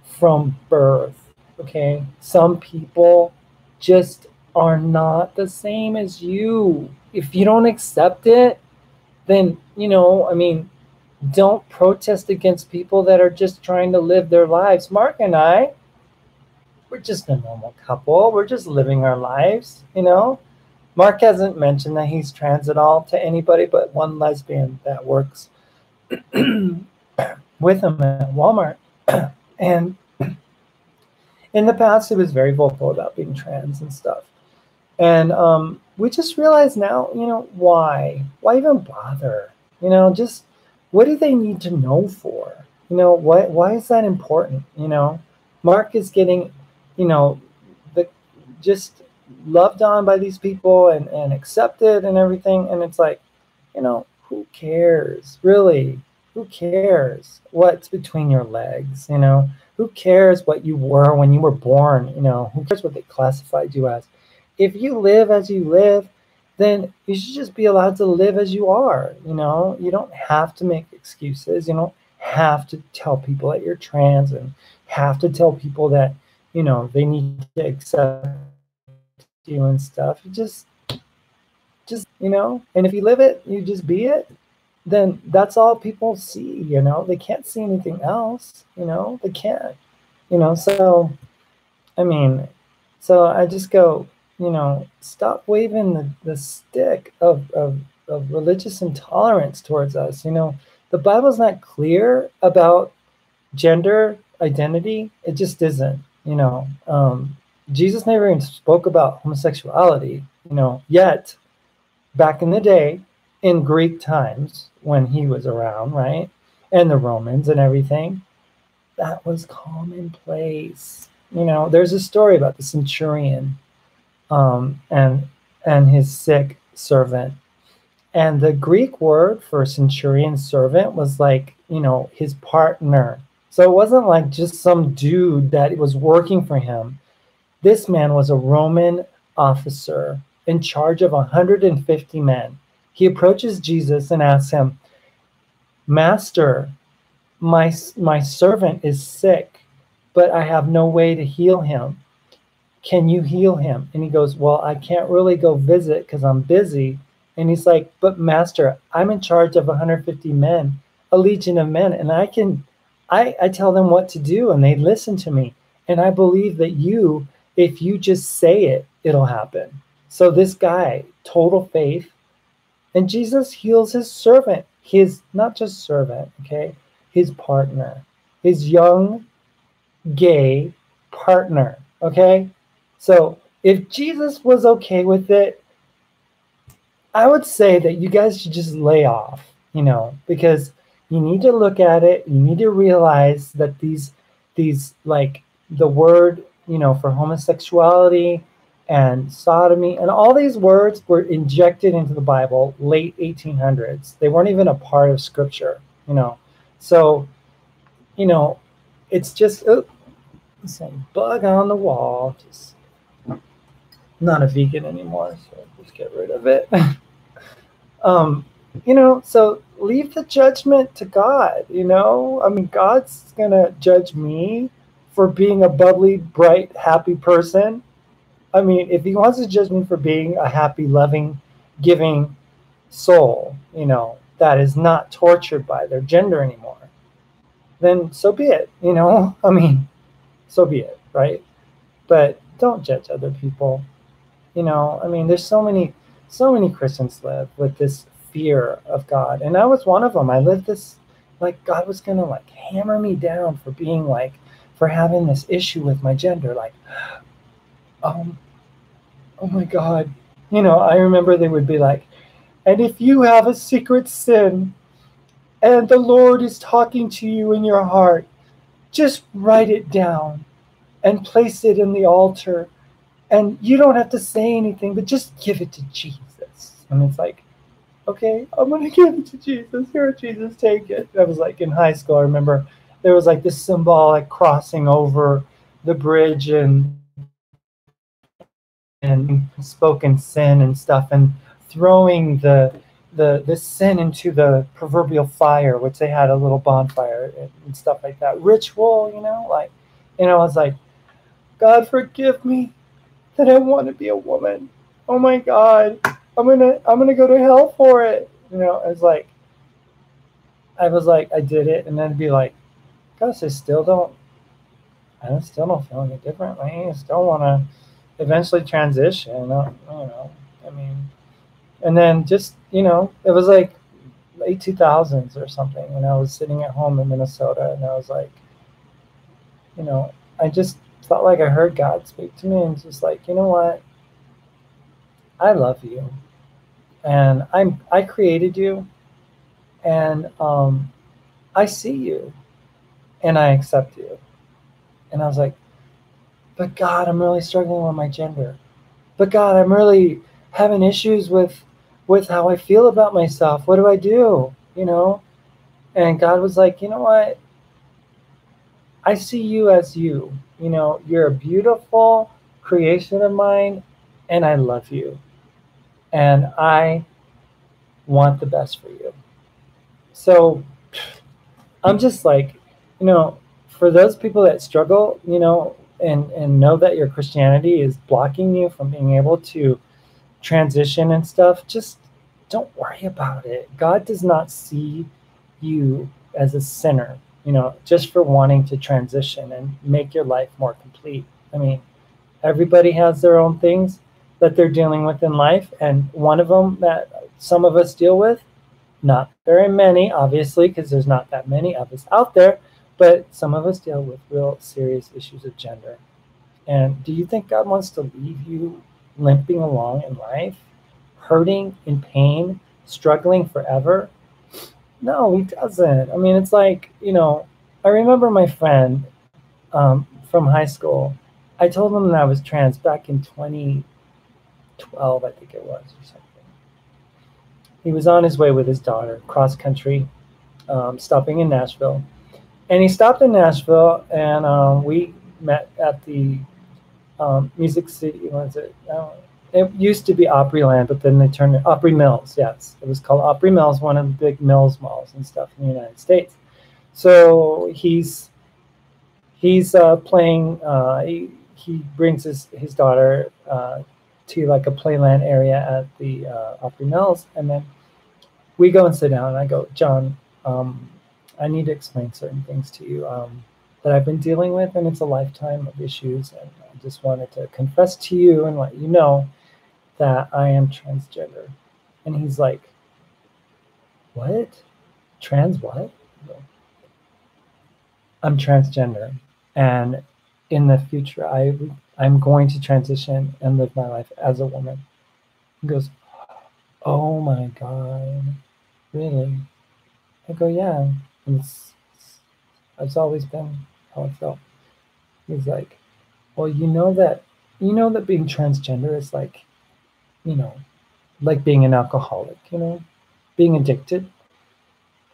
from birth, okay? Some people just are not the same as you. If you don't accept it, then, I mean, don't protest against people that are just trying to live their lives. Mark and I, we're just a normal couple. We're just living our lives. Mark hasn't mentioned that he's trans at all to anybody but one lesbian that works with him at Walmart. And in the past, he was very vocal about being trans and stuff. And we just realize now, why? Why even bother? Just what do they need to know for? Why is that important? Mark is getting, the just loved on by these people and accepted and everything. And it's like, who cares? Really? Who cares what's between your legs? Who cares what you were when you were born? Who cares what they classified you as? If you live as you live, then you should just be allowed to live as you are. You don't have to make excuses. You don't have to tell people that you're trans and have to tell people that, they need to accept you and stuff. You just, and if you live it, you just be it, then that's all people see. They can't see anything else. They can't. So I mean, so I just go, stop waving the stick of religious intolerance towards us. The Bible's not clear about gender identity. It just isn't. Jesus never even spoke about homosexuality. Yet back in the day, in Greek times when he was around, right, and the Romans and everything, that was commonplace. There's a story about the centurion and his sick servant. And the Greek word for centurion servant was like, his partner. So it wasn't like just some dude that was working for him. This man was a Roman officer in charge of 150 men. He approaches Jesus and asks him, Master, my servant is sick, but I have no way to heal him. Can you heal him? And he goes, well, I can't really go visit because I'm busy. And he's like, but Master, I'm in charge of 150 men, a legion of men, and I tell them what to do and they listen to me. And I believe that if you just say it, it'll happen. So this guy, total faith, and Jesus heals his servant, his not just servant, okay, his partner, his young gay partner, okay? So if Jesus was okay with it, I would say that you guys should just lay off, because you need to look at it. You need to realize that these like the word, for homosexuality and sodomy and all these words were injected into the Bible late 1800s. They weren't even a part of scripture, So, it's just, some bug on the wall. Just not a vegan anymore, so just get rid of it. So leave the judgment to God. I mean, God's gonna judge me for being a bubbly, bright, happy person. I mean, if he wants to judge me for being a happy, loving, giving soul, that is not tortured by their gender anymore, then so be it. I mean, so be it, right? But don't judge other people. I mean, there's so many Christians live with this fear of God, and I was one of them. I lived this like God was gonna like hammer me down for having this issue with my gender, oh my God. I remember they would be like, and if you have a secret sin and the Lord is talking to you in your heart, just write it down and place it in the altar. And you don't have to say anything, but just give it to Jesus. And it's like, okay, I'm going to give it to Jesus. Here, Jesus, take it. That was like in high school. I remember there was like this symbolic crossing over the bridge and spoken sin and stuff, and throwing the sin into the proverbial fire, which they had a little bonfire and stuff like that. Ritual, I was like, God, forgive me that I want to be a woman. Oh my God, I'm gonna go to hell for it. You know, it's like, I was like, I did it, and then it'd be like, gosh, I still don't feel any differently. I still want to eventually transition. You know, I mean, and then just, you know, it was like late 2000s or something, and I was sitting at home in Minnesota, and I was like, you know, I just felt like I heard God speak to me, and just like, you know what, I love you, and I created you, and I see you, and I accept you. And I was like, but God, I'm really struggling with my gender. But God, I'm really having issues with how I feel about myself. What do I do? You know? And God was like, you know what? I see you as you. You know, you're a beautiful creation of mine, and I love you. And I want the best for you. So I'm just like, you know, for those people that struggle, you know, and know that your Christianity is blocking you from being able to transition and stuff, just don't worry about it. God does not see you as a sinner, you know, just for wanting to transition and make your life more complete. I mean, everybody has their own things that they're dealing with in life, and one of them that some of us deal with, not very many, obviously, because there's not that many of us out there, but some of us deal with real serious issues of gender. And do you think God wants to leave you limping along in life, hurting, in pain, struggling forever? No, He doesn't. I mean, it's like, you know, I remember my friend from high school. I told him that I was trans back in 2012, I think it was, or something. He was on his way with his daughter, cross country, stopping in Nashville. And he stopped in Nashville, and we met at the Music City. What is it? It used to be Opryland, but then they turned it Opry Mills. Yes, it was called Opry Mills, one of the big Mills malls and stuff in the United States. So he's playing. He brings his daughter to like a playland area at the Opry Mills, and then we go and sit down. And I go, John, I need to explain certain things to you that I've been dealing with, and it's a lifetime of issues. And I just wanted to confess to you and let you know that I am transgender. And he's like, what? Trans what? I'm transgender, and in the future, I'm going to transition and live my life as a woman. He goes, oh my God, really? I go, yeah. It's always been how I felt. He's like, well, you know that being transgender is like, you know, like being an alcoholic, you know, being addicted,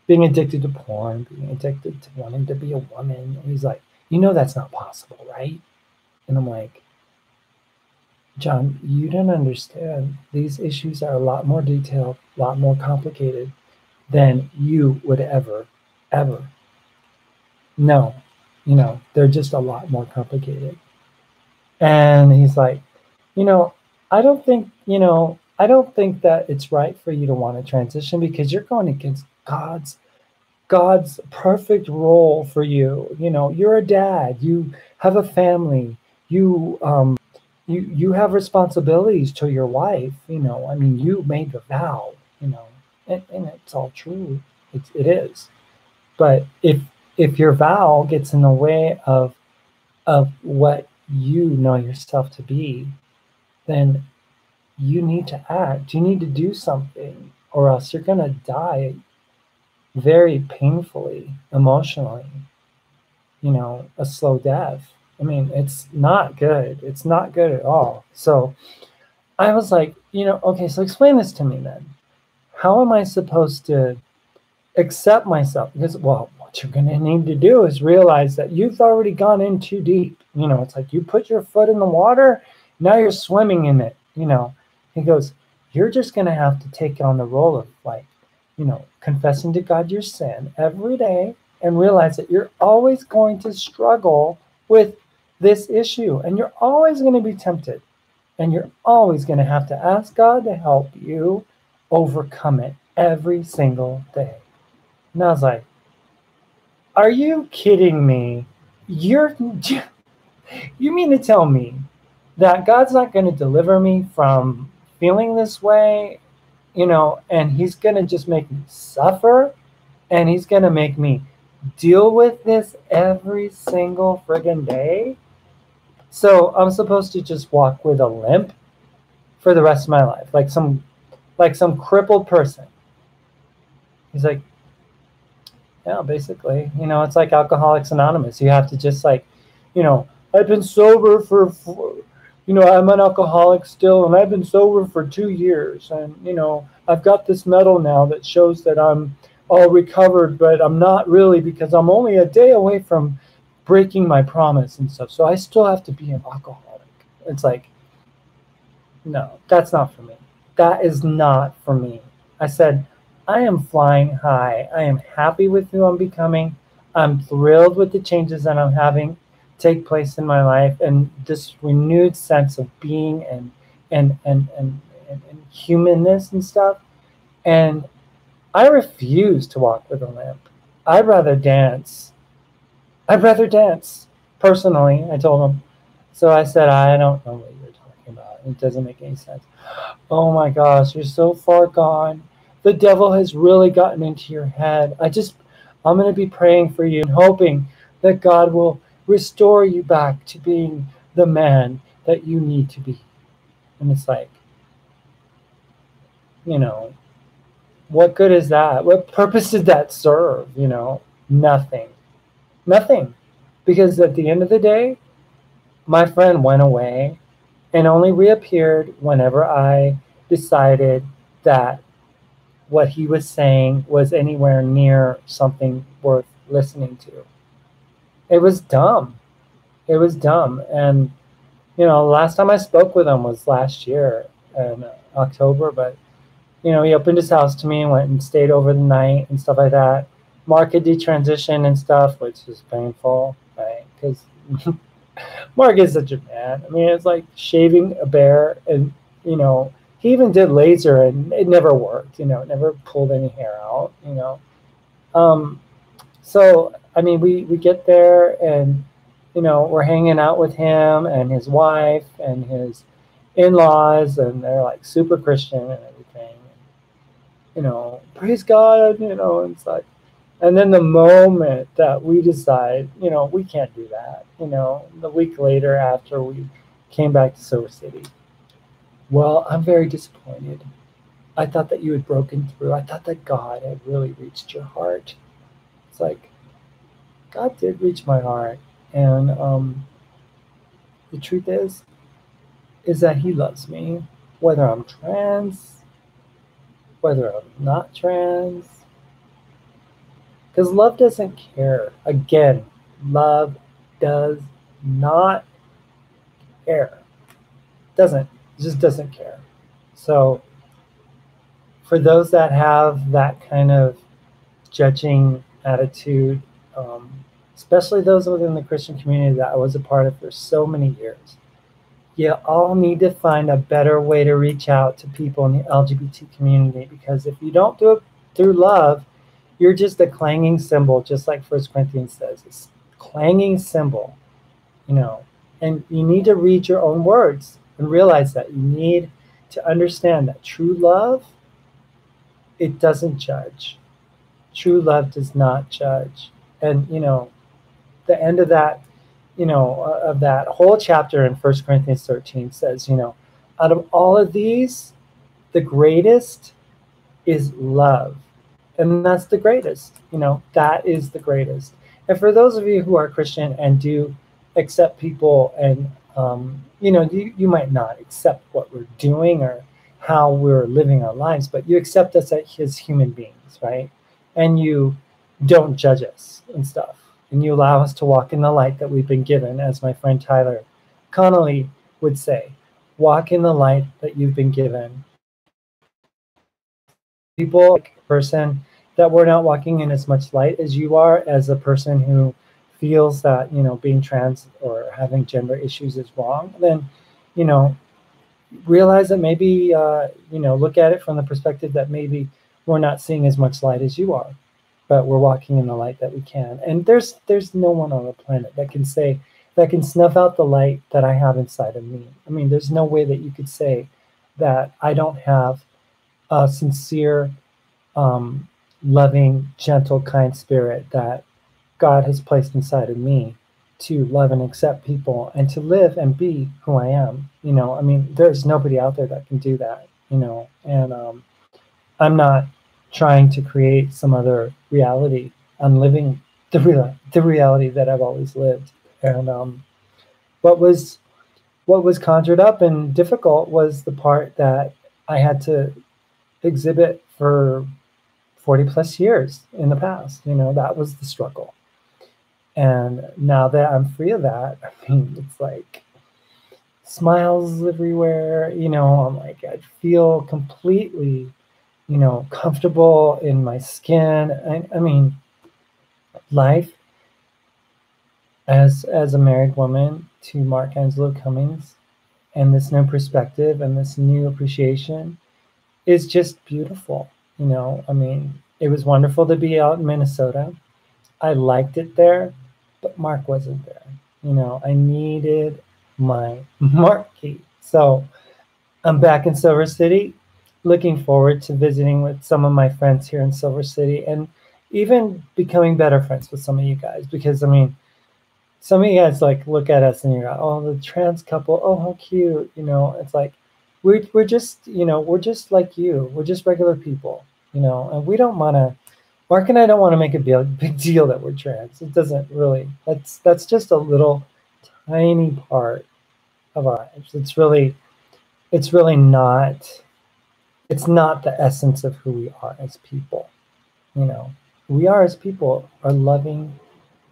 being addicted to porn, being addicted to wanting to be a woman. And he's like, you know, that's not possible, right? And I'm like, John, you don't understand. These issues are a lot more detailed, a lot more complicated than you would ever know. You know, they're just a lot more complicated. And he's like, you know, I don't think that it's right for you to want to transition because you're going against God's perfect role for you. You know, you're a dad, you have a family, you have responsibilities to your wife, you know. I mean, you made the vow, you know, and it's all true. It is. But if your vow gets in the way of what you know yourself to be, then you need to act. You need to do something, or else you're gonna die very painfully, emotionally, you know, a slow death. I mean, it's not good. It's not good at all. So I was like, you know, okay, so explain this to me then. How am I supposed to accept myself? Because, well, what you're going to need to do is realize that you've already gone in too deep. You know, it's like you put your foot in the water, now you're swimming in it, you know. He goes, you're just going to have to take on the role of, like, you know, confessing to God your sin every day and realize that you're always going to struggle with this issue and you're always going to be tempted and you're always going to have to ask God to help you overcome it. every single day. And I was like, are you kidding me? You're, you mean to tell me that God's not going to deliver me from feeling this way, and he's going to just make me suffer, and he's going to make me deal with this every single friggin' day? So I'm supposed to just walk with a limp for the rest of my life, like some crippled person. He's like, yeah, basically, it's like Alcoholics Anonymous. You have to just I've been sober I'm an alcoholic still, and I've been sober for 2 years, and I've got this medal now that shows that I'm all recovered, but I'm not really, because I'm only a day away from breaking my promise and stuff. So I still have to be an alcoholic. It's like, no, that's not for me. That is not for me. I said, I am flying high. I am happy with who I'm becoming. I'm thrilled with the changes that I'm having take place in my life, and this renewed sense of being and humanness and stuff. And I refuse to walk with a limp. I'd rather dance. I'd rather dance, personally, I told him. So I said, I don't know what you're talking about. It doesn't make any sense. Oh my gosh, you're so far gone. The devil has really gotten into your head. I'm going to be praying for you and hoping that God will restore you back to being the man that you need to be. And it's like, what good is that? What purpose did that serve? Nothing. Nothing. Because at the end of the day, my friend went away and only reappeared whenever I decided that what he was saying was anywhere near something worth listening to. It was dumb. It was dumb. And, last time I spoke with him was last year in October, but, he opened his house to me and went and stayed over the night and stuff like that. Mark had detransitioned and stuff, which was painful, right? Because Mark is such a man. I mean, it's like shaving a bear, and, he even did laser and it never worked, it never pulled any hair out, So, I mean, we get there, and, we're hanging out with him and his wife and his in-laws, and they're like super Christian and everything. Praise God, it's like, and then the moment that we decide, we can't do that, the week later after we came back to Silver City. Well, I'm very disappointed. I thought that you had broken through. I thought that God had really reached your heart. It's like, God did reach my heart. And the truth is that he loves me, whether I'm trans, whether I'm not trans. Because love doesn't care. Again, love does not care. It just doesn't care. So for those that have that kind of judging attitude, especially those within the Christian community that I was a part of for so many years, you all need to find a better way to reach out to people in the LGBT community, because if you don't do it through love, you're just a clanging cymbal, just like 1 Corinthians says. It's a clanging cymbal, and you need to read your own words and realize that you need to understand that true love, it doesn't judge. True love does not judge. And, the end of that, of that whole chapter in 1 Corinthians 13 says, out of all of these, the greatest is love. And that's the greatest, that is the greatest. And for those of you who are Christian and do accept people, and, you might not accept what we're doing or how we're living our lives, but you accept us as human beings, right? And you don't judge us and stuff. And you allow us to walk in the light that we've been given, as my friend Tyler Connolly would say, walk in the light that you've been given. People, like a person that we're not walking in as much light as you are, as a person who feels that, being trans or having gender issues is wrong, then, realize that maybe, look at it from the perspective that maybe we're not seeing as much light as you are, but we're walking in the light that we can. And there's no one on the planet that can say, that can snuff out the light that I have inside of me. I mean, there's no way that you could say that I don't have a sincere, loving, gentle, kind spirit that God has placed inside of me to love and accept people and to live and be who I am. I mean, there's nobody out there that can do that. And I'm not trying to create some other reality. I'm living the reality that I've always lived. And what was what was conjured up and difficult was the part that I had to exhibit for 40 plus years in the past. That was the struggle. And now that I'm free of that, I mean, it's like smiles everywhere. I'm like, I feel completely, comfortable in my skin. I mean, life as a married woman to Mark Angelo Cummings, and this new perspective and this new appreciation is just beautiful. I mean, it was wonderful to be out in Minnesota. I liked it there, but Mark wasn't there. I needed my Marky. So I'm back in Silver City, looking forward to visiting with some of my friends here in Silver City and even becoming better friends with some of you guys. Because, I mean, some of you guys like look at us and you're like, oh, the trans couple, oh, how cute. It's like, we're just, we're just like you. We're just regular people, and we don't want to, Mark and I don't want to make a big deal that we're trans. It doesn't really, that's just a little tiny part of our lives. It's really not, it's not the essence of who we are as people. Who we are as people are loving,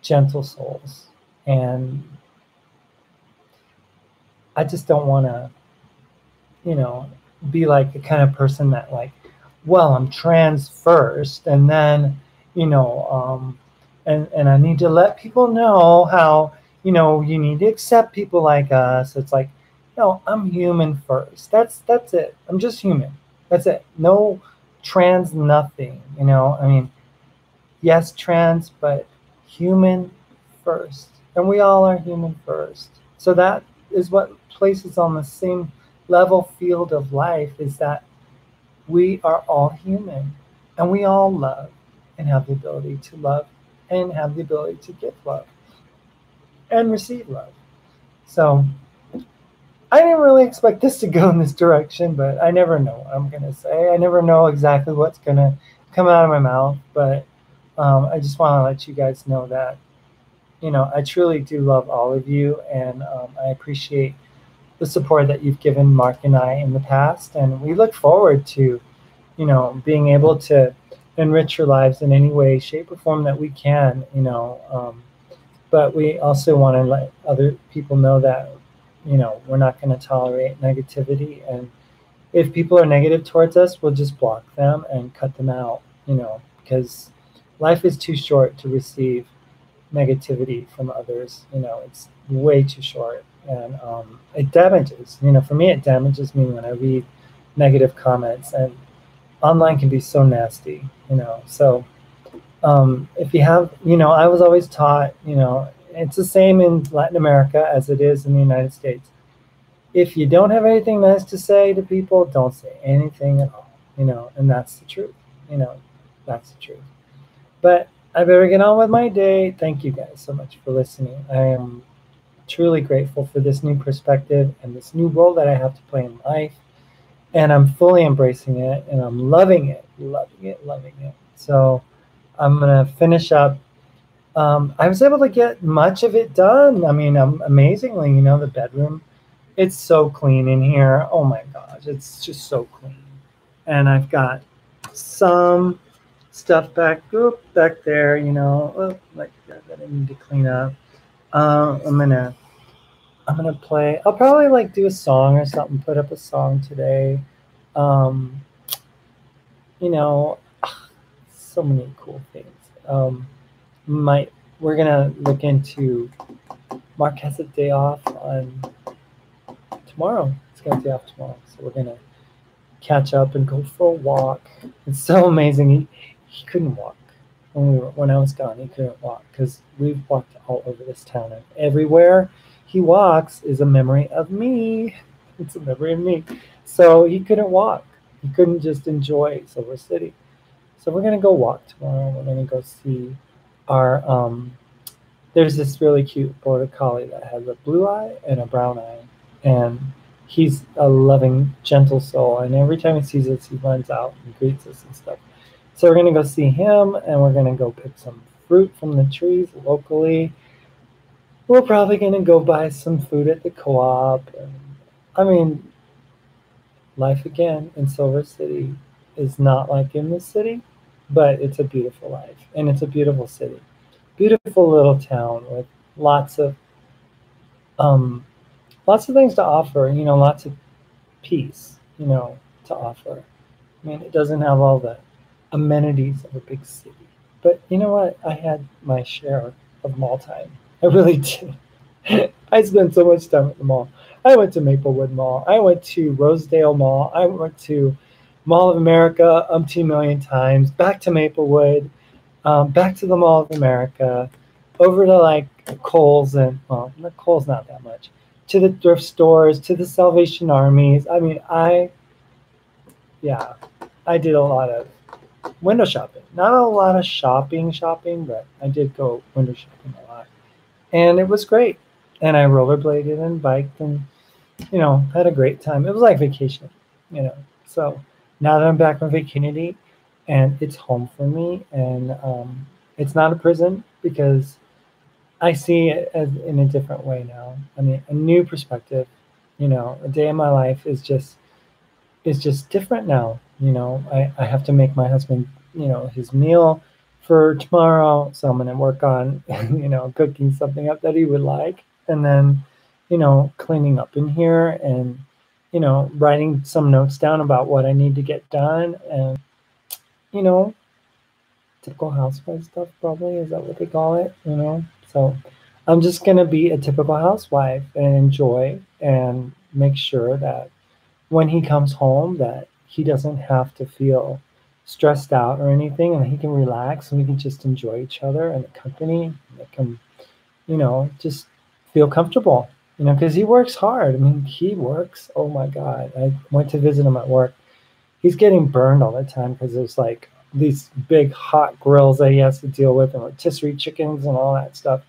gentle souls. And I just don't want to, be like the kind of person that like, well, I'm trans first, and then, and I need to let people know how, you need to accept people like us. It's like, no, I'm human first. That's it. I'm just human. That's it. No trans, nothing. I mean, yes, trans, but human first, and we all are human first. So that is what places on the same level field of life, is that we are all human and we all love and have the ability to love and have the ability to give love and receive love. So I didn't really expect this to go in this direction, but I never know what I'm going to say. I never know exactly what's going to come out of my mouth, but I just want to let you guys know that, I truly do love all of you, and I appreciate the support that you've given Mark and I in the past. And we look forward to, being able to enrich your lives in any way, shape, or form that we can, but we also want to let other people know that, we're not going to tolerate negativity. And if people are negative towards us, we'll just block them and cut them out, because life is too short to receive negativity from others. It's way too short. And it damages, for me, it damages me when I read negative comments, and online can be so nasty. So if you have, I was always taught, it's the same in Latin America as it is in the United States. If you don't have anything nice to say to people, don't say anything at all, and that's the truth. That's the truth. But I better get on with my day. Thank you guys so much for listening. I am truly grateful for this new perspective and this new role that I have to play in life. And I'm fully embracing it, and I'm loving it, loving it, loving it. So I'm going to finish up. I was able to get much of it done. I mean, amazingly, the bedroom, it's so clean in here. Oh my gosh, it's just so clean. And I've got some stuff back there, like that I need to clean up. I'm gonna play. I'll probably like do a song or something. Put up a song today. So many cool things. We're gonna look into. Mark has a day off on tomorrow. He's got a day off tomorrow, so we're gonna catch up and go for a walk. It's so amazing. He couldn't walk when I was gone. He couldn't walk because we've walked all over this town, and everywhere he walks is a memory of me. It's a memory of me. So he couldn't walk. He couldn't just enjoy Silver City. So we're gonna go walk tomorrow. We're gonna go see our there's this really cute border collie that has a blue eye and a brown eye, and he's a loving, gentle soul. And every time he sees us, he runs out and greets us and stuff. So we're gonna go see him, and we're gonna go pick some fruit from the trees locally. We're probably gonna go buy some food at the co-op. And, I mean, life again in Silver City is not like in the city, but it's a beautiful life, and it's a beautiful city. Beautiful little town with lots of um, lots of things to offer. Lots of peace. To offer. I mean, it doesn't have all the amenities of a big city, but you know what? I had my share of mall time. I really did. I spent so much time at the mall. I went to Maplewood Mall. I went to Rosedale Mall. I went to Mall of America umpteen million times. Back to Maplewood. Back to the Mall of America, over to like Kohl's and Kohl's not that much, to the thrift stores, to the Salvation Armies. I mean, I did a lot of window shopping. Not a lot of shopping, but I did go window shopping a lot, and it was great. And I rollerbladed and biked and had a great time. It was like vacation, So now that I'm back from vacation, and it's home for me, and it's not a prison because I see it as in a different way now. I mean, a new perspective. A day in my life is just different now. I have to make my husband his meal for tomorrow, so I'm going to work on cooking something up that he would like, and then cleaning up in here, and writing some notes down about what I need to get done, and you know, typical housewife stuff probably. Is that what they call it? So I'm just gonna be a typical housewife and enjoy and make sure that when he comes home that he doesn't have to feel stressed out or anything, and he can relax and we can just enjoy each other and the company, and it can, just feel comfortable, because he works hard. I mean, he works, oh my God. I went to visit him at work. He's getting burned all the time because there's like these big hot grills that he has to deal with, and rotisserie chickens and all that stuff.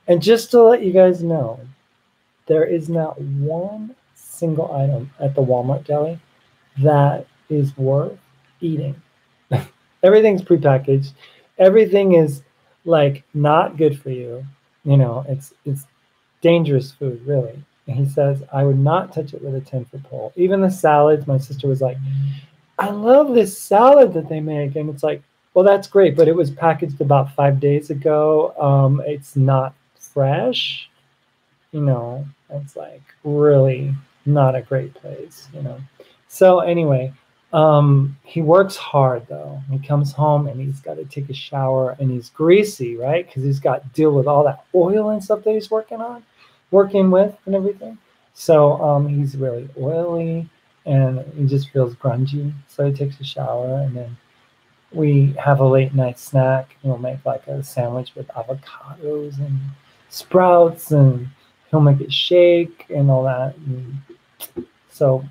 And just to let you guys know, there is not one single item at the Walmart deli that is worth eating. Everything's prepackaged. Everything is like not good for you. It's dangerous food, really. And he says, I would not touch it with a 10-foot pole. Even the salads, my sister was like, I love this salad that they make. And it's like, well, that's great, but it was packaged about 5 days ago. It's not fresh. It's like really not a great place. So anyway, he works hard though. He comes home and he's got to take a shower and he's greasy, right? Because he's got to deal with all that oil and stuff that he's working with and everything. So he's really oily and he just feels grungy. So he takes a shower and then we have a late night snack. We'll make like a sandwich with avocados and sprouts, and he'll make it shake and all that. And so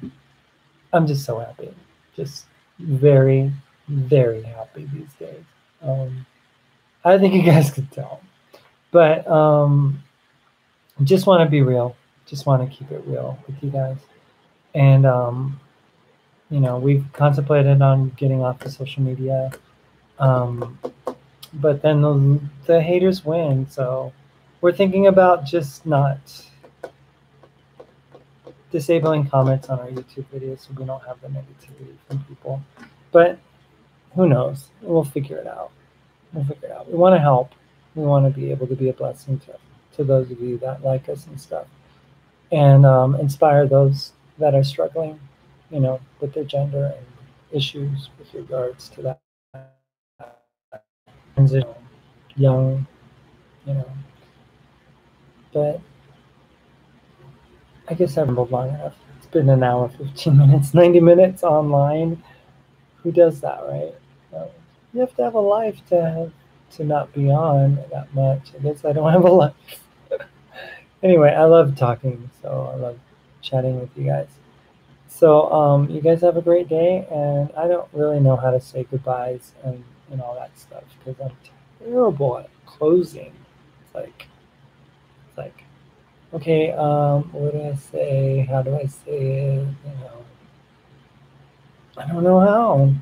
I'm just so happy. Just very, very happy these days. I think you guys could tell. But just want to be real. Just want to keep it real with you guys. And, we've contemplated on getting off of social media. But then the haters win. So we're thinking about just not disabling comments on our YouTube videos so we don't have the negativity from people. But who knows? We'll figure it out. We want to help. We want to be able to be a blessing to those of you that like us and stuff. And inspire those that are struggling, with their gender and issues with regards to that. Transition, young, but I guess I've rambled long enough. It's been an hour, 15 minutes, 90 minutes online. Who does that, right? Um, you have to have a life to not be on that much. I guess I don't have a life. Anyway, I love talking, so I love chatting with you guys. So you guys have a great day, and I don't really know how to say goodbyes and all that stuff because I'm terrible at closing. It's like okay, what do I say? How do I say it? I don't know how.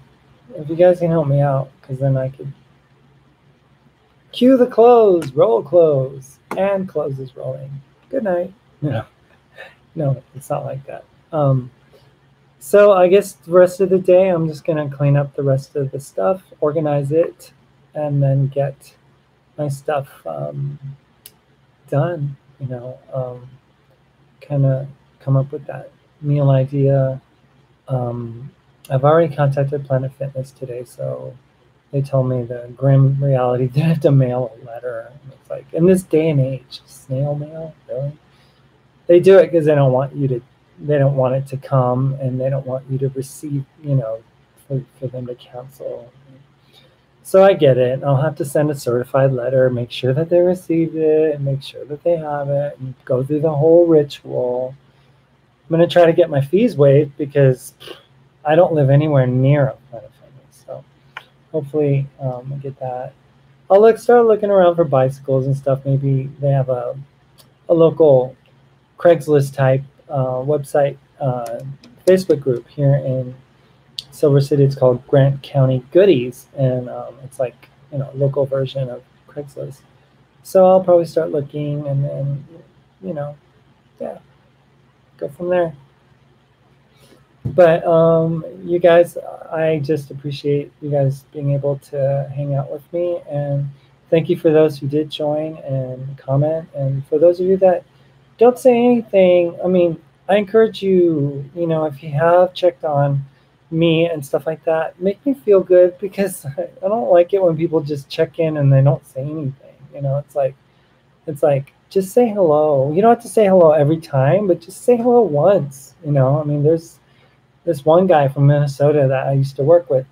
If you guys can help me out, because then I could cue the close, roll close, and close is rolling. Good night. No, it's not like that. So I guess the rest of the day, I'm just gonna clean up the rest of the stuff, organize it, and then get my stuff done. Kind of come up with that meal idea. I've already contacted Planet Fitness today, so they told me the grim reality that I have to mail a letter. And it's like, in this day and age, snail mail, really? They do it because they don't want it to come, and they don't want you to receive, for them to cancel. So I get it. I'll have to send a certified letter, make sure that they received it, and make sure that they have it, and go through the whole ritual. I'm going to try to get my fees waived because I don't live anywhere near a Planet Fitness. So hopefully I get that. I'll start looking around for bicycles and stuff. Maybe they have a local Craigslist type website, Facebook group here in Silver City. It's called Grant County Goodies, and it's like a local version of Craigslist. So I'll probably start looking, and then yeah, go from there. But you guys, I just appreciate you guys being able to hang out with me, and thank you for those who did join and comment, and for those of you that don't say anything. I mean, I encourage you, if you have checked on me and stuff like that, make me feel good because I don't like it when people just check in and they don't say anything. It's like just say hello. You don't have to say hello every time, but just say hello once. I mean, there's this one guy from Minnesota that I used to work with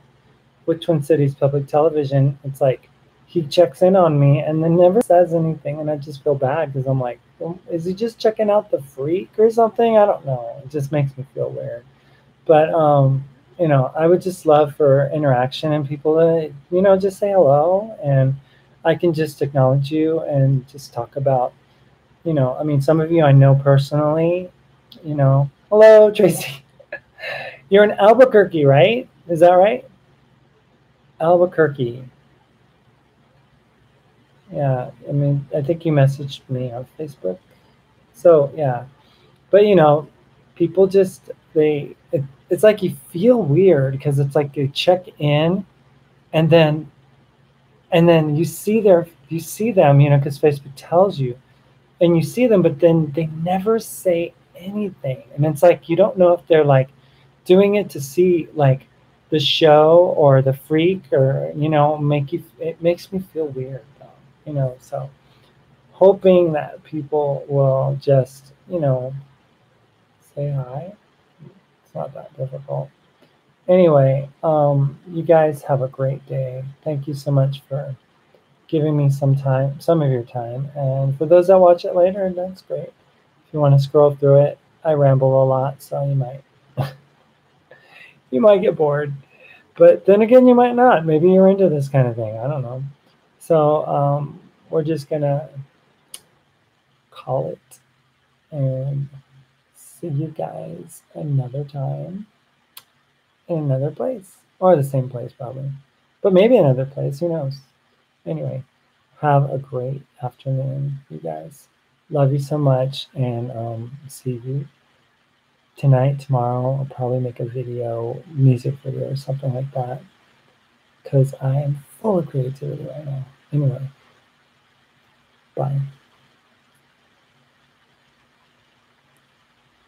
Twin Cities Public Television. It's like he checks in on me and then never says anything, and I just feel bad because I'm like, well, is he just checking out the freak or something? I don't know. It just makes me feel weird. But I would just love for interaction and people to just say hello, and I can just acknowledge you and just talk about I mean, some of you I know personally. Hello, Tracy. You're in Albuquerque, right? Is that right? Albuquerque. Yeah, I mean, I think you messaged me on Facebook. So yeah, but people just it's like you feel weird because it's like you check in, and then you see them, because Facebook tells you, and you see them, but then they never say anything, and it's like you don't know if they're like doing it to see like the show or the freak, or it makes me feel weird though, so hoping that people will just say hi. It's not that difficult. Anyway, you guys have a great day. Thank you so much for giving me some of your time, and for those that watch it later, that's great. If you want to scroll through it, I ramble a lot, so you might get bored, but then again, you might not. Maybe you're into this kind of thing. I don't know. So we're just gonna call it and see you guys another time in another place, or the same place probably, but maybe another place. Who knows? Anyway, have a great afternoon, you guys. Love you so much, and see you tonight, tomorrow. I'll probably make a music video or something like that, because I am full of creativity right now. Anyway, bye.